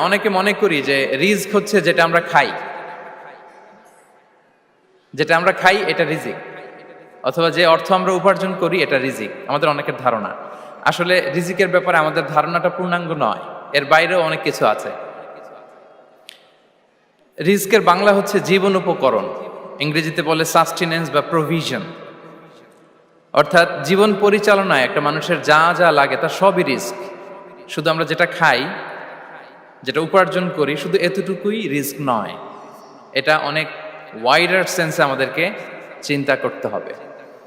অনেকে মনে করি যে রিজক হচ্ছে যেটা আমরা খাই, এটা রিজিক, অথবা যে অর্থ আমরা উপার্জন করি এটা রিজিক। আমাদের অনেকের ধারণা, আসলে রিজিকের ব্যাপারে আমাদের ধারণাটা পূর্ণাঙ্গ নয়, এর বাইরেও অনেক কিছু আছে। রিজকের বাংলা হচ্ছে জীবন উপকরণ, ইংরেজিতে বলে সাস্টেনেন্স বা প্রভিশন। অর্থাৎ জীবন পরিচালনায় একটা মানুষের যা যা লাগে তা সবই রিস্ক। শুধু আমরা যেটা খাই, যেটা উপার্জন করি, শুধু এতটুকুই রিস্ক নয়, এটা অনেক ওয়াইডার সেন্সে আমাদেরকে চিন্তা করতে হবে।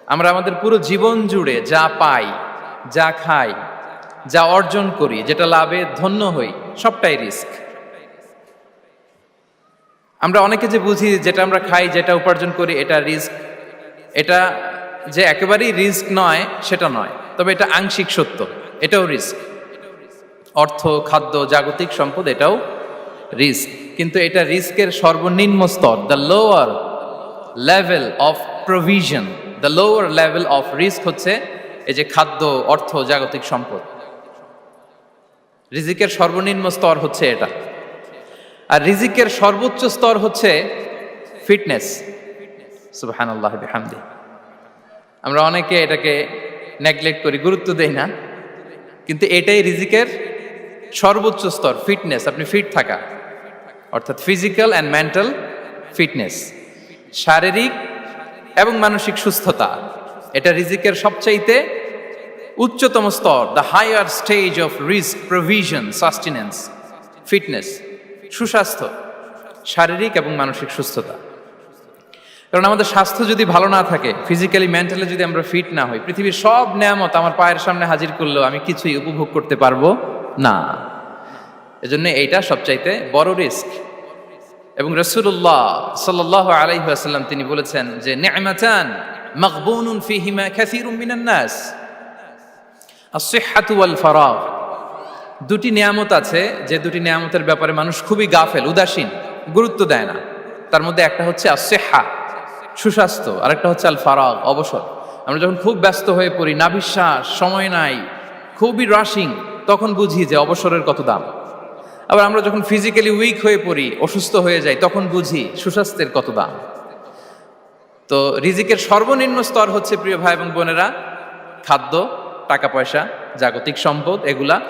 আমরা আমাদের পুরো জীবন জুড়ে যা পাই, যা খাই, যা অর্জন করি, যেটা লাভে ধন্য হই, সবটাই রিস্ক। আমরা অনেকে যে বুঝি যেটা আমরা খাই, যেটা উপার্জন করি এটা রিস্ক, এটা যে একেবারেই রিস্ক নয় সেটা নয়, তবে এটা আংশিক সত্য, এটাও রিস্ক। অর্থ, খাদ্য, জাগতিক সম্পদ, এটাও রিস্ক, কিন্তু এটা রিস্কের সর্বনিম্ন স্তর। The lower level of provision, the lower level of risk হচ্ছে এই যে খাদ্য, অর্থ, জাগতিক সম্পদ। রিজিকের সর্বনিম্ন স্তর হচ্ছে এটা। আর রিজিকের সর্বোচ্চ স্তর হচ্ছে ফিটনেস। সুবহানাল্লাহ বিহামদি। আমরা অনেকে এটাকে নেগলেক্ট করি, গুরুত্ব দেই না, কিন্তু এটাই রিজিকের সর্বোচ্চ স্তর, ফিটনেস। আপনি ফিট থাকা, অর্থাৎ ফিজিক্যাল অ্যান্ড মেন্টাল ফিটনেস, শারীরিক এবং মানসিক সুস্থতা, এটা রিজিকের সবচাইতে উচ্চতম স্তর। দ্য হায়ার স্টেজ অফ রিস্ক, প্রভিশন, সাস্টেনেন্স, ফিটনেস, সুস্বাস্থ্য, শারীরিক এবং মানসিক সুস্থতা। কারণ আমাদের স্বাস্থ্য যদি ভালো না থাকে, ফিজিক্যালি মেন্টালি যদি আমরা ফিট না হই, পৃথিবীর সব নেয়ামত আমার পায়ের সামনে হাজির করলেও আমি কিছুই উপভোগ করতে পারবো না। এজন্য এইটা সবচাইতে বড় রিস্ক। এবং রাসূলুল্লাহ সাল্লাল্লাহু আলাইহি ওয়াসাল্লাম তিনি বলেছেন যে নি'মাতান মাগবুনুন ফীহিমা কাসীরুম মিনান নাস, আস-সিহহাতু ওয়াল ফারাগ। দুটি নিয়ামত আছে যে দুটি নিয়ামতের ব্যাপারে মানুষ খুবই গাফেল, উদাসীন, গুরুত্ব দেয় না। তার মধ্যে একটা হচ্ছে আস-সিহহা, সুস্বাস্থ্য, আরেকটা হচ্ছে আল ফারাগ, অবসর। আমরা যখন খুব ব্যস্ত হয়ে পড়ি, নাভিশ্বাস, সময় নাই, খুবই রাশিং, তখন বুঝি যে অবসরের কত দাম। আবার আমরা যখন ফিজিক্যালি উইক হয়ে পড়ি, অসুস্থ হয়ে যাই, তখন বুঝি সুস্বাস্থ্যের কত দাম। তো রিজিকের সর্বনিম্ন স্তর হচ্ছে, প্রিয় ভাই এবং বোনেরা, খাদ্য, টাকা পয়সা, জাগতিক সম্পদ, এগুলা।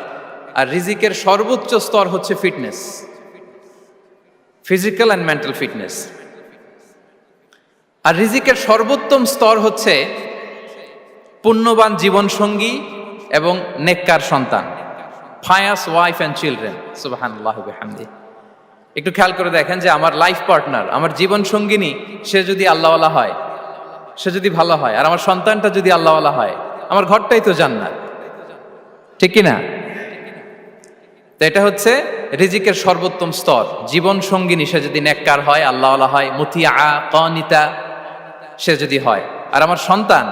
আর রিজিকের সর্বোচ্চ স্তর হচ্ছে fitness, physical and mental fitness. আর রিজিকের সর্বোত্তম স্তর হচ্ছে পুণ্যবান জীবনসঙ্গী এবং নেককার সন্তান, ফায়াস ওয়াইফ অ্যান্ড চিলড্রেন। সুবহানাল্লাহ বিহামদি। একটু খেয়াল করে দেখেন যে আমার লাইফ পার্টনার, আমার জীবন সঙ্গিনী, সে যদি আল্লাহওয়ালা হয়, সে যদি ভালো হয়, আর আমার সন্তানটা যদি আল্লাহওয়ালা হয়, আমার ঘরটাই তো জান্নাত, ঠিক কি না? তো এটা হচ্ছে রিজিকের সর্বোত্তম স্তর। জীবন সঙ্গিনী সে যদি নেককার হয়, আল্লাহওয়ালা হয়, মুতিয়া, কানিতা সে যদি হয়, আর আমার সন্তান,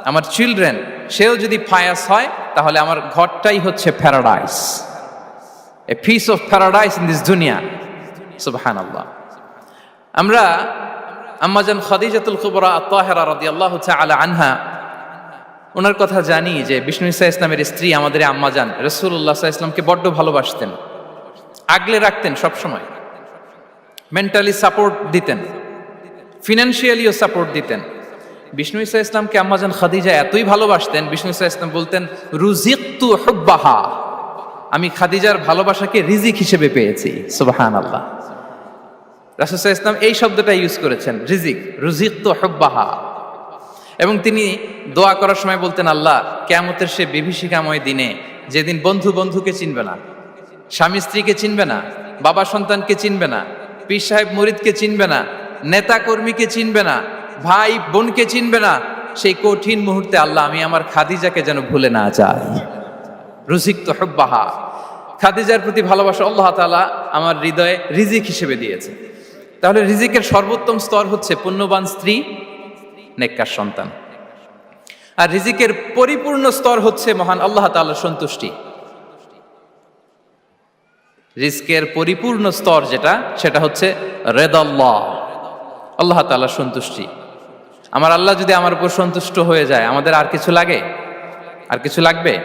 আমার চিলড্রেন, সেও যদি ফায়াস হয়, তাহলে আমার ঘরটাই হচ্ছে paradise, a piece of paradise in this দুনিয়া। সুবহানাল্লাহ। আমরা আম্মাজান খাদিজাতুল কুবরা আত-তাহেরা রাদিয়াল্লাহু তাআলা আনহা, ওনার কথা জানি যে বিষ্ণু ঈসা ইসলামের স্ত্রী আমাদের আম্মাজান রাসূলুল্লাহ সাল্লাল্লাহু আলাইহি ওয়াসাল্লামকে বড্ড ভালোবাসতেন, আগলে রাখতেন সব সময়, মেন্টালি সাপোর্ট দিতেন, ফিনান্সিয়ালিও সাপোর্ট দিতেন। বিষ্ণু ঈসা ইসলামকে আম্মাজান খাদিজা এতই ভালোবাসতেন, বিষ্ণু ঈসা ইসলাম বলতেন, রুজিকতু হুব্বাহা, আমি খাদিজার ভালোবাসাকে রিজিক হিসেবে পেয়েছি। সুবহানাল্লাহ। রাসূল সাল্লাল্লাহু আলাইহি ওয়াসাল্লাম এই শব্দটা ইউজ করেছেন, রিজিক, রুজিকতু হুব্বাহা। এবং তিনি দোয়া করার সময় বলতেন, আল্লাহ, কিয়ামতের সে বিভীষিকাময় দিনে, যেদিন বন্ধু বন্ধুকে চিনবে না, স্বামী স্ত্রীকে চিনবে না, বাবা সন্তানকে চিনবে না, পীর সাহেব মুরিদকে চিনবে না, নেতা কর্মীকে চিনবে না, ভাই বোনকে চিনবে না, সেই কঠিন মুহূর্তে আল্লাহ, আমি আমার খাদিজাকে যেন ভুলে না যাই। রুজিকতু হুব্বাহা, খাদিজার প্রতি ভালোবাসা আল্লাহ তাআলা আমার হৃদয়ে রিজিক হিসেবে দিয়েছে। তাহলে রিজিকের সর্বোত্তম স্তর হচ্ছে পুণ্যবান স্ত্রী, নেককার সন্তান। আর রিজিকের পরিপূর্ণ স্তর হচ্ছে মহান আল্লাহ তাআলার সন্তুষ্টি। রিজকের পরিপূর্ণ স্তর যেটা, সেটা হচ্ছে রিদাল্লাহ, আল্লাহ তাআলার সন্তুষ্টি। আমার আল্লাহ যদি আমার উপর সন্তুষ্ট হয়ে যায়, আমাদের আর কিছু লাগে? আর কিছু লাগবে?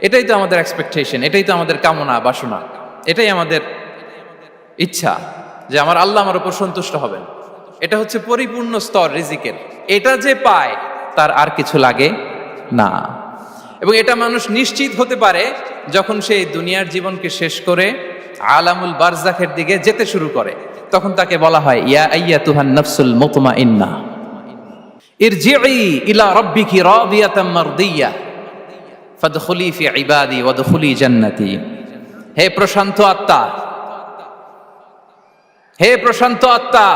এটাই তো আমাদের এক্সপেকটেশন, এটাই তো আমাদের কামনা বাসনা। এটাই আমাদের ইচ্ছা, যে আমার আল্লাহ আমার উপর সন্তুষ্ট হবেন। এটা হচ্ছে পরিপূর্ণ স্তর রিজিকের। এটা যে পায় তার আর কিছু লাগে না। এবং এটা মানুষ নিশ্চিত হতে পারে যখন সে দুনিয়ার জীবনকে শেষ করে আলামুল বারজাখের দিকে যেতে শুরু করে। তখন তাকে বলা হয়, ইয়া আইয়াতুহান নাফসুল মুতমাইন্নাহ ইরজিই ইলা রাব্বিকি রাদিয়াতাম মারদিয়া ফাদখুলি ফি ইবাদি ওয়াদখুলি জান্নাতি। হে প্রশান্ত আত্মা, হে প্রশান্ত আত্মা,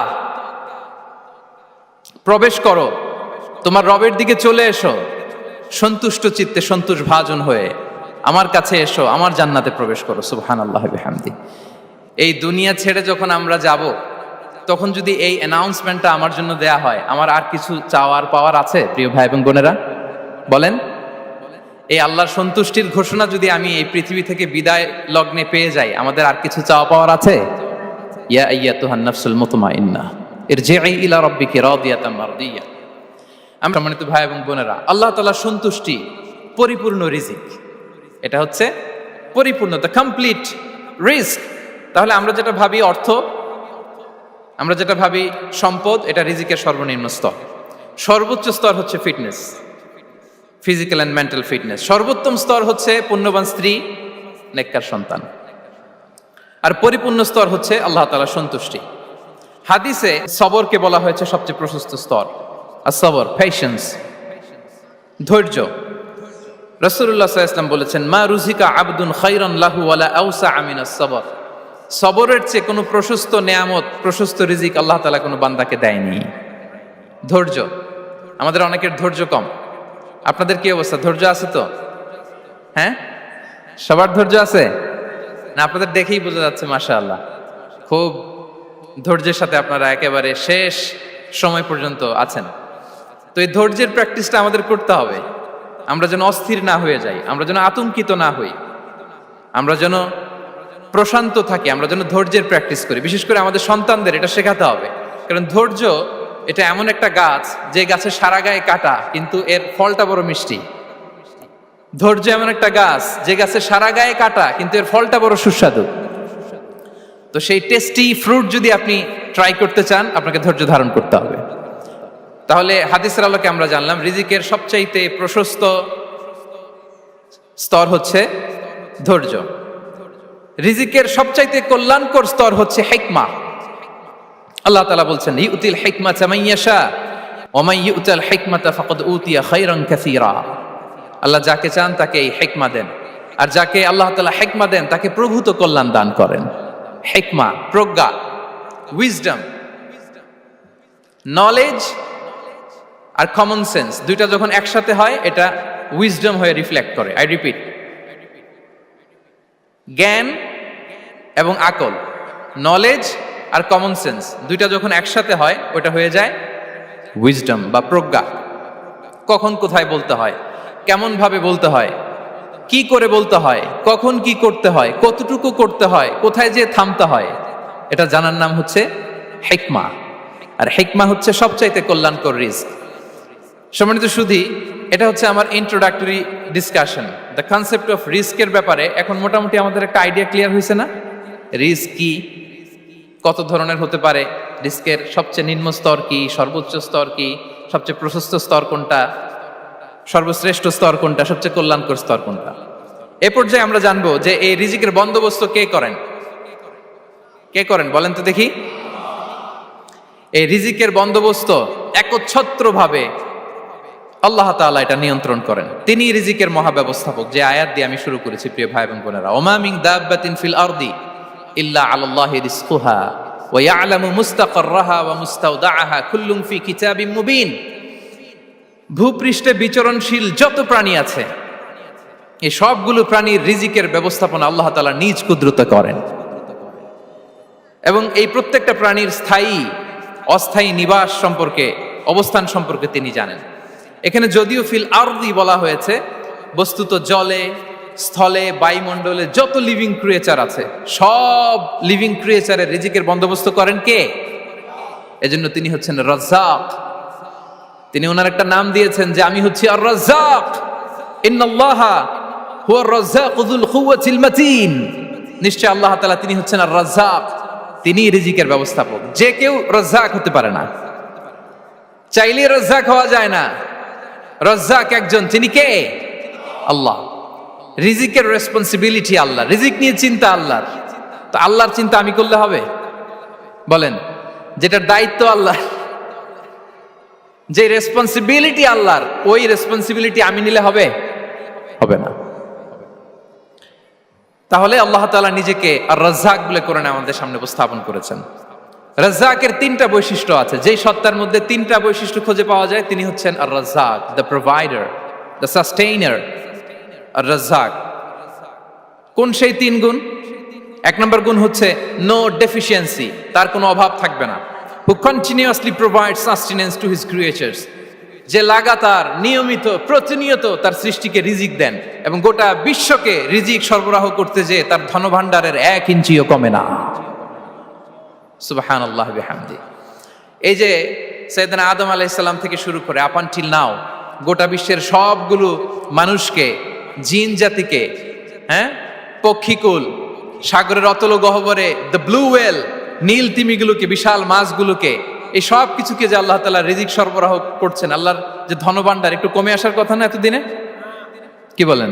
প্রবেশ করো, তোমার রবের দিকে চলে এসো, সন্তুষ্ট চিত্তে সন্তোষ ভাজন হয়ে আমার কাছে এসো, আমার জান্নাতে প্রবেশ করো। সুবহানাল্লাহি ওয়া বিহামদি। এই দুনিয়া ছেড়ে যখন আমরা যাব, তখন যদি এই অ্যানাউন্সমেন্টটা আমার জন্য দেয়া হয়, আমার আর কিছু চাওয়ার পাওয়ার আছে? প্রিয় ভাই এবং বোনেরা বলেন, এই আল্লাহর সন্তুষ্টির ঘোষণা যদি আমি এই পৃথিবী থেকে বিদায় লগ্নে পেয়ে যাই, আমাদের আর কিছু চাওয়া পাওয়ার আছে? ইয়া আইয়াতুহান নাফসুল মুতমাইন্নাহ ইরজিই ইলা রাব্বিকি রাদিয়াতাম মারদিয়া। আমরা সম্মানিত ভাই এবং বোনেরা, আল্লাহ তাআলার সন্তুষ্টি পরিপূর্ণ রিজিক। এটা হচ্ছে পরিপূর্ণ, দ্য কমপ্লিট রিস্ক। তাহলে আমরা যেটা ভাবি অর্থ, আমরা যেটা ভাবি সম্পদ, এটা রিজিকের সর্বনিম্ন স্তর। সর্বোচ্চ স্তর হচ্ছে fitness, physical and mental fitness. সর্বোত্তম স্তর হচ্ছে পুণ্যবান স্ত্রী, নেককার সন্তান। আর পরিপূর্ণ স্তর হচ্ছে আল্লাহ তাআলার সন্তুষ্টি। হাদিসে সবরকে বলা হয়েছে সবচেয়ে প্রশস্ত স্তর। আর সবর, পেশেন্স, ধৈর্য। রাসূলুল্লাহ সাল্লাল্লাহু আলাইহি ওয়াসাল্লাম বলেছেন, মা রুজিকা আবদুন খায়রান লাহু ওয়ালা আওসা মিনাস সবর। সবরের চেয়ে কোনো প্রশস্ত নেয়ামত, প্রশস্ত রিজিক আল্লাহ তাআলা কোনো বান্দাকে দেয়নি। ধৈর্য, আমাদের অনেকের ধৈর্য কম। আপনাদের কি অবস্থা? ধৈর্য আছে তো? হ্যাঁ, সবার ধৈর্য আছে না? আপনাদের দেখেই বোঝা যাচ্ছে মাশাআল্লাহ, খুব ধৈর্যের সাথে আপনারা একেবারে শেষ সময় পর্যন্ত আছেন। তো এই ধৈর্যের প্র্যাকটিসটা আমাদের করতে হবে। আমরা যেন অস্থির না হয়ে যাই, আমরা যেন আতঙ্কিত না হই, আমরা যেন প্রশান্ত থাকি, আমরা যেন ধৈর্যের প্র্যাকটিস করি। বিশেষ করে আমাদের সন্তানদের এটা শেখাতে হবে। কারণ ধৈর্য এটা এমন একটা গাছ, যে গাছে সারা গায়ে কাটা কিন্তু এর ফলটা বড় মিষ্টি। ধৈর্য এমন একটা গাছ, যে গাছে সারা গায়ে কাটা কিন্তু এর ফলটা বড় সুস্বাদু। তো সেই টেস্টি ফ্রুট যদি আপনি ট্রাই করতে চান, আপনাকে ধৈর্য ধারণ করতে হবে। তাহলে হাদিসের আলোকে আমরা জানলাম রিজিকের সবচাইতে প্রশস্ত স্তর হচ্ছে ধৈর্য। রিজিকের সবচাইতে কল্যাণকর স্তর হচ্ছে হিকমা। আল্লাহ তাআলা বলছেন, ইউতিল হিকমাতা মান ইয়াশা ওয়া মান ইউতাল হিকমাতা ফাকাদ উতিয়া খায়রান কাসীরা। আল্লাহ যাকে চান তাকে এই হিকমা দেন, আর যাকে আল্লাহ তাআলা হিকমা দেন তাকে প্রভূত কল্যাণ দান করেন। হিকমা, প্রজ্ঞা, উইজডম, নলেজ আর কমন সেন্স, দুইটা যখন একসাথে হয় এটা উইজডম হয়ে রিফ্লেক্ট করে। আই রিপিট, জ্ঞান এবং আকল, নলেজ আর কমন সেন্স, দুইটা যখন একসাথে হয় ওটা হয়ে যায় উইজডম বা প্রজ্ঞা। কখন কোথায় বলতে হয়, কেমন ভাবে বলতে হয়, কি করে বলতে হয়, কখন কি করতে হয়, কতটুকু করতে হয়, কোথায় যে থামতে হয়, এটা জানার নাম হচ্ছে হিকমা। আর হিকমা হচ্ছে সবচাইতে কল্যাণকর রিস্ক। সম্মানিত সুধী, এটা হচ্ছে আমার introductory discussion. The concept of রিস্কের ব্যাপারে এখন মোটামুটি আমাদের একটা আইডিয়া ক্লিয়ার হয়েছে না? রিস্ক কি, কত ধরনের হতে পারে, রিস্কের সবচেয়ে নিম্ন স্তর কি, সর্বোচ্চ স্তর কি, সবচেয়ে প্রশস্ত স্তর কোনটা, সর্বশ্রেষ্ঠ স্তর কোনটা, সবচেয়ে কল্যাণকর স্তর কোনটা। এ পর্যায়ে আমরা জানবো যে এই রিজিকের বন্দোবস্ত কে করেন। কে করেন বলেন তো দেখি? এই রিজিকের বন্দোবস্ত একচ্ছত্রভাবে আল্লাহ তাআলা এটা নিয়ন্ত্রণ করেন। তিনি রিজিকের মহাব্যবস্থাপক। যে আয়াত দিয়ে আমি শুরু করেছি প্রিয় ভাই এবং বোনেরা, ওমা মিন দাব্বাতিন ফিল আরদি ইল্লা আলাল্লাহি রিজকুহা ওয়া ইয়ালামু মুস্তাকাররাহা ওয়া মুস্তাওদাআহা কুল্লুম ফি কিতাবিম মুবিন। ভূপৃষ্ঠে বিচরণশীল যত প্রাণী আছে, এই সবগুলো প্রাণীর রিজিকের ব্যবস্থাপনা আল্লাহ তাআলা নিজ কুদরতে করেন। এবং এই প্রত্যেকটা প্রাণীর স্থায়ী অস্থায়ী নিবাস সম্পর্কে, অবস্থান সম্পর্কে তিনি জানেন। এখানে যদিও ফিল আরদি বলা হয়েছে, বস্তুত জলে, স্থলে, বায়ুমণ্ডলে যত লিভিং ক্রিয়েচার আছে, সব লিভিং ক্রিয়েচারের রিজিকের বন্দোবস্ত করেন কে? এজন্য তিনি হচ্ছেন রাজ্জাক। তিনি ওনার একটা নাম দিয়েছেন যে আমি হচ্ছি আর রাজ্জাক, ইন্নাল্লাহা হুয়ার রাজ্জাকু যুল কুওয়াতিল মাতিন। নিশ্চয় আল্লাহ তাআলা তিনি হচ্ছেন আর রাজ্জাক, তিনি রিজিকের ব্যবস্থাপক। যে কেউ রাজ্জাক হতে পারে না, চাইলে রাজ্জাক হওয়া যায় না। রাজ্জাক একজন, তিনি কে? আল্লাহ। রিজিকের রেসপন্সিবিলিটি আল্লাহ, রিজিক নিয়ে চিন্তা আল্লাহর। তো আল্লাহর চিন্তা আমি করলে হবে? বলেন, যেটার দায়িত্ব আল্লাহ, যে রেসপন্সিবিলিটি আল্লাহর, ওই রেসপন্সিবিলিটি আমি নিলে হবে? হবে না। তাহলে আল্লাহ তাআলা নিজেকে আর রাজ্জাক বলে কোরআনে আমাদের সামনে উপস্থাপন করেছেন। রাজ্জাকের তিনটা বৈশিষ্ট্য আছে, যেই সত্তার মধ্যে তিনটা বৈশিষ্ট্য খুঁজে পাওয়া যায় তিনি হচ্ছেন আর রাজ্জাক, দ্য প্রোভাইডার, দ্য সাস্টেইনার। আর রাজ্জাক কোন সেই তিন গুণ? এক নম্বর গুণ হচ্ছে নো ডেফিসিয়েন্সি, তার কোনো অভাব থাকবে না। হু continuously provides sustenance to his creatures, যে লাগাতার নিয়মিত প্রতিনিয়ত তার সৃষ্টিকে রিজিক দেন এবং গোটা বিশ্বকে রিজিক সরবরাহ করতে যে তার ধনভাণ্ডারের 1 ইঞ্চিও কমে না। সুবহানাল্লাহ বিহামদি। এই যে সাইয়েদনা আদম আলাইহিস সালাম থেকে শুরু করে আপ আনটিল নাও গোটা বিশ্বের সবগুলো মানুষকে, জিন জাতিকে, পক্ষীকুল, সাগরের অতল গহ্বরে দ্য ব্লু ওয়েল, নীল তিমিগুলোকে, বিশাল মাছগুলোকে, এই সব কিছুকে যে আল্লাহ তাআলা রিজিক সরবরাহ করছেন, আল্লাহর যে ধনভাণ্ডার একটু কমে আসার কথা না এতদিনে? কি বলেন?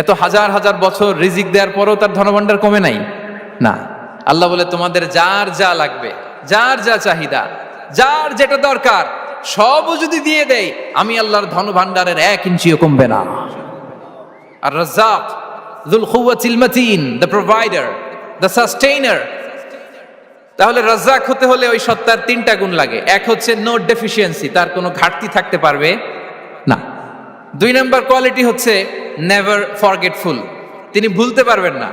এত হাজার হাজার বছর রিজিক দেওয়ার পরও তার ধনভাণ্ডার কমে নাই না। আল্লাহ বলে তোমাদের যার যা লাগবে, যার যা চাহিদা, যার যেটা দরকার সবও যদি দিয়ে দেয়, আমি আল্লাহর ধনভাণ্ডারের 1 ইঞ্চিও কমবে না। আর Razzak যুল কুওয়াতিল মাতিন, the provider, the sustainer. তাহলে রাজ্জাক হতে হলে ওই সত্তার তিনটা গুণ লাগে। এক হচ্ছে নো ডেফিসিয়েন্সি, তার কোনো ঘাটতি থাকতে পারবে না। 2 নম্বর কোয়ালিটি হচ্ছে নেভার ফরগেটফুল, তিনি ভুলতে পারবেন না।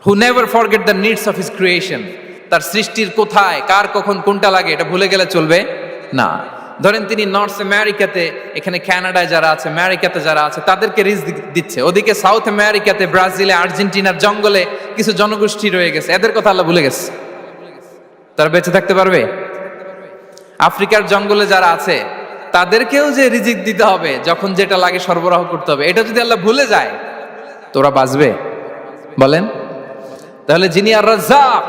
Who never forget the needs of his creation, তার সৃষ্টির কোথায় কার কখন কোনটা লাগে এটা ভুলে গেলে চলবে না। ধরেন তিনি নর্থ আমেরিকাতে, এখানে কানাডায় যারা আছে, আমেরিকাতে যারা আছে, তাদেরকে রিজিক দিচ্ছে। ওদিকে সাউথ আমেরিকাতে, ব্রাজিলে, আর্জেন্টিনার জঙ্গলে কিছু জনগোষ্ঠী রয়ে গেছে, এদের কথা আল্লাহ ভুলে গেছে। তারা বেঁচে থাকতে পারবে? আফ্রিকার জঙ্গলে যারা আছে তাদেরকেও যে রিজিক দিতে হবে, যখন যেটা লাগে সরবরাহ করতে হবে, এটা যদি আল্লাহ ভুলে যায় তো ওরা বাঁচবে? বলেন। তাহলে যিনি আর রাজ্জাক,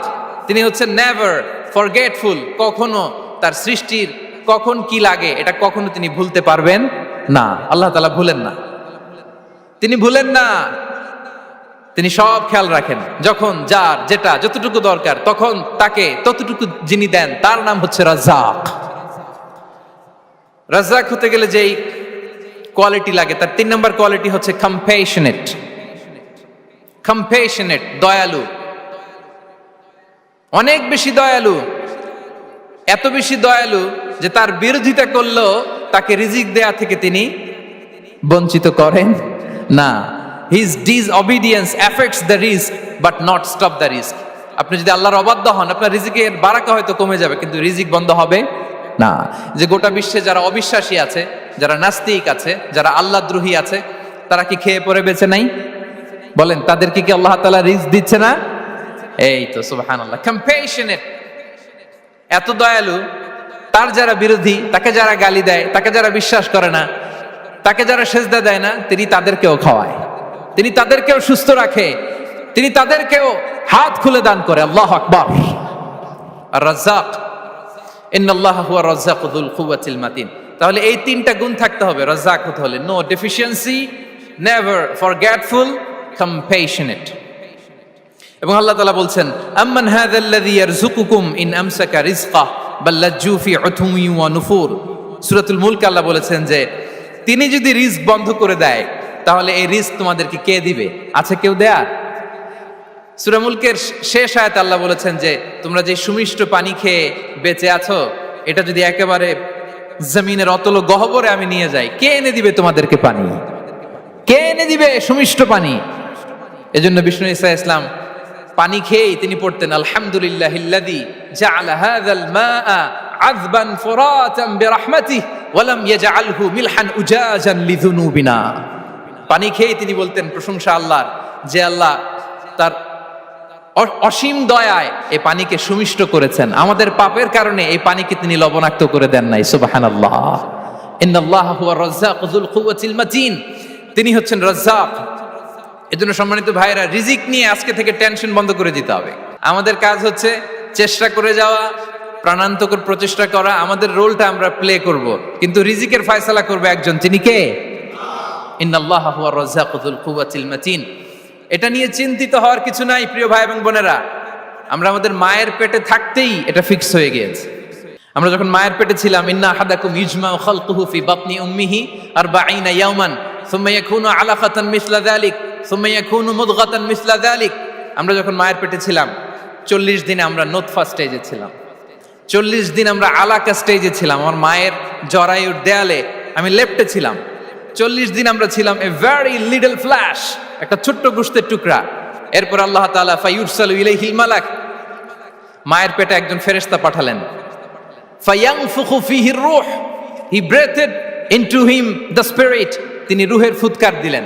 তিনি হচ্ছেন নেভার ফরগেটফুল, কখনো তার সৃষ্টির কখন কি লাগে এটা কখনো তিনি ভুলতে পারবেন না। আল্লাহ তাআলা ভুলেন না, তিনি ভুলেন না, তিনি সব খেয়াল রাখেন। যখন যার যেটা যতটুকু দরকার তখন তাকে ততটুকু যিনি দেন, তার নাম হচ্ছে রাজ্জাক। রাজ্জাক হতে গেলে যেই কোয়ালিটি লাগে, তার 3 নম্বর কোয়ালিটি হচ্ছে কম্প্যাশনেট। কম্প্যাশনেট, দয়ালু, অনেক বেশি দয়ালু। এত বেশি দয়ালু যে তার বিরোধিতা করলেও তাকে রিজিক দেয়া থেকে তিনি বঞ্চিত করেন না। His disobedience affects the risk but not stop the risk. আপনি যদি আল্লাহর অবাধ্য হন, আপনার রিজিকের বারাকা হয়তো কমে যাবে, কিন্তু রিজিক বন্ধ হবে না। যে গোটা বিশ্বে যারা অবিশ্বাসী আছে, যারা নাস্তিক আছে, যারা আল্লাহদ্রোহী আছে, তারা কি খেয়ে পরে বেঁচে নাই? বলেন, তাদেরকে কি আল্লাহ তাআলা রিজিক দিচ্ছে না? এই তো সুবহানাল্লাহ। কম্প্যাশনেট, এত দয়ালু, তার যারা বিরোধী, তাকে যারা গালি দেয়, তাকে যারা বিশ্বাস করে না, তাকে যারা সেজদা দেয় না, তিনি তাদেরকেও খাওয়ায়, তিনি তাদেরকেও সুস্থ রাখে, তিনি তাদেরকেও হাত খুলে দান করে। আল্লাহু আকবার। আর রাজ্জাক, ইন্নাল্লাহা হুয়া রাজ্জাকু যুল কুওয়াতিল মাতিন। তাহলে এই 3টা গুণ থাকতে হবে রাজ্জাক হতে হলে। No deficiency, never forgetful, compassionate. এবং আল্লাহ তাআলা বলছেন, আম্মান হাযাল্লাযী ইয়ারযুকুকুম ইন আমসাকা রিজকাহ বাল লাজ্জু ফি উতুমি ওয়া নুফুর। সূরাতুল মুলক আল্লাহ বলেছেন যে তিনি যদি রিজক বন্ধ করে দেয় তাহলে এই রিজক তোমাদেরকে কে দিবে? আছে কেউ দেয়ার? সূরা মুলকের শেষ আয়াতে আল্লাহ বলেছেন যে তোমরা যে সুমিষ্ট পানি খেয়ে বেঁচে আছো, এটা যদি একেবারে জমিনের অতল গহ্বরে আমি নিয়ে যাই, কে এনে দিবে তোমাদেরকে পানি? কে এনে দিবে সুমিষ্ট পানি? এজন্য বিষ্ণু ঈসা ইসলাম পানি খেয়েই তিনি পড়তেন, আলহামদুলিল্লাহিল্লাযী জাআলা হাযাল মাআ আযবান ফুরাতান বিরাহমাতিহি ওয়া লাম ইয়াজআলহু মিলহান উজাজান লিযুনুবিনা। পানি খেয়েই তিনি বলতেন প্রশংসা আল্লাহর, যে আল্লাহ তার অসীম দয়ায় এই পানিকে সুমিষ্ট করেছেন, আমাদের পাপের কারণে এই পানিকে তিনি লবণাক্ত করে দেন নাই। সুবহানাল্লাহ। ইন্নাল্লাহা হুয়া রাজ্জাকু যুল কুওয়াতিল মাতিন। তিনি হচ্ছেন রাজ্জাক, এজন্য সম্মানিত ভাইরা, রিজিক নিয়ে আজকে থেকে টেনশন বন্ধ করে দিতে হবে। আমাদের কাজ হচ্ছে চেষ্টা করে যাওয়া, প্রাণান্তকর প্রচেষ্টা করা, আমাদের রোলটা আমরা প্লে করব, কিন্তু রিজিকের ফয়সালা করবে একজন, তিনি কে? ইন্নাল্লাহা হুয়া রাজ্জাকু যুল কুওয়াতিল মাতিন। এটা নিয়ে চিন্তিত হওয়ার কিছু নাই প্রিয় ভাই এবং বোনেরা। আমরা আমাদের মায়ের পেটে থাকতেই এটা ফিক্স হয়ে গিয়েছে। আমরা যখন মায়ের পেটে ছিলাম, ইন্না আহাদাকুম ইজমাউ খালকুহু ফি বাতনি উম্মিহি 40 ইয়াওমান সুম্মা ইয়াকুনু আলাকাতান মিসলা যালিক সুম্মা ইয়াকুনু মুদগাতান মিসলা যালিক। আমরা যখন মায়ের পেটে ছিলাম 40 দিনে আমরা নুতফা স্টেজে ছিলাম, 40 দিন আমরা আলাকা স্টেজে ছিলাম। আমার মায়ের জরায়ুর দেয়ালে আমি লেপ্টে ছিলাম। 40 দিন আমরা ছিলাম এ ভেরি লিটল ফ্ল্যাশ, একটা ছোট্ট গোশতের টুকরা। এরপর আল্লাহ তাআলা ফায়ুরসালু ইলাইহিল মালাক, মায়ের পেটে একজন ফেরেশতা পাঠালেন। ফায়ানফুখু ফিহির রূহ, he breathed into him the spirit, তিনি রূহের ফুৎকার দিলেন।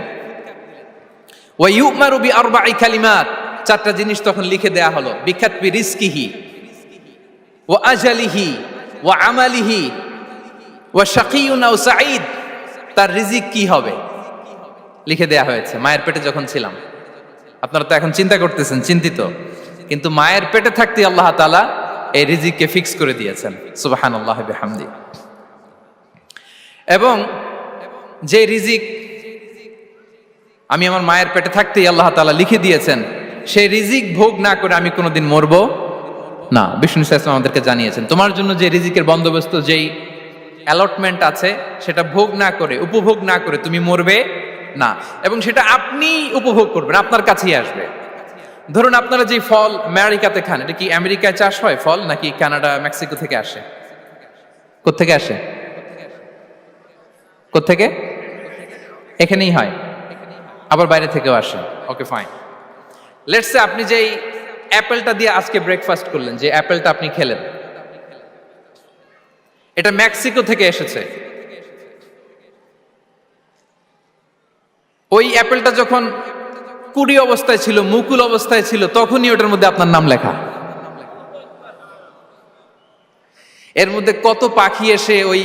ওয়া ইউমারু বিআরবা'i কালিমাত, 4টা জিনিস তখন লিখে দেয়া হলো। বিকাতবি রিজকিহি ওয়া আজালিহি ওয়া আমালিহি ওয়া শাকিয়ুন আও সাঈদ, তার রিজিক কি হবে লিখে দেয়া হয়েছে মায়ের পেটে যখন ছিলাম। আপনারা তো এখন চিন্তা করতেছেন, চিন্তিত, কিন্তু মায়ের পেটে থাকতে আল্লাহ তাআলা এই রিজিককে ফিক্স করে দিয়েছেন। সুবহানাল্লাহি বিহামদি। এবং যে রিজিক আমি আমার মায়ের পেটে থাকতেই আল্লাহ তাআলা লিখে দিয়েছেন, সেই রিজিক ভোগ না করে আমি কোনোদিন মরবো না। বিষ্ণু ইসলাম আমাদেরকে জানিয়েছেন, তোমার জন্য যে রিজিকের বন্দোবস্ত, যেই অ্যালটমেন্ট আছে, সেটা ভোগ না করে, উপভোগ না করে তুমি মরবে না। এবং সেটা আপনি উপভোগ করবেন, আপনার কাছেই আসবে। ধরুন আপনারা যে ফল আমেরিকাতে খান, এটা কি আমেরিকায় চাষ হয় ফল, নাকি কানাডা মেক্সিকো থেকে আসে? কোত্থেকে আসে? কোত্থেকে? এখানেই হয়, আবার বাইরে থেকেও আসে। Okay fine. লেটস সে আপনি যেই অ্যাপেলটা দিয়ে আজকে ব্রেকফাস্ট করলেন, যে অ্যাপেলটা আপনি খেলেন, এটা মেক্সিকো থেকে এসেছে। ওই অ্যাপেলটা যখন কুড়ি অবস্থায় ছিল, মুকুল অবস্থায় ছিল, তখনই ওটার মধ্যে আপনার নাম লেখা। এর মধ্যে কত পাখি এসে ওই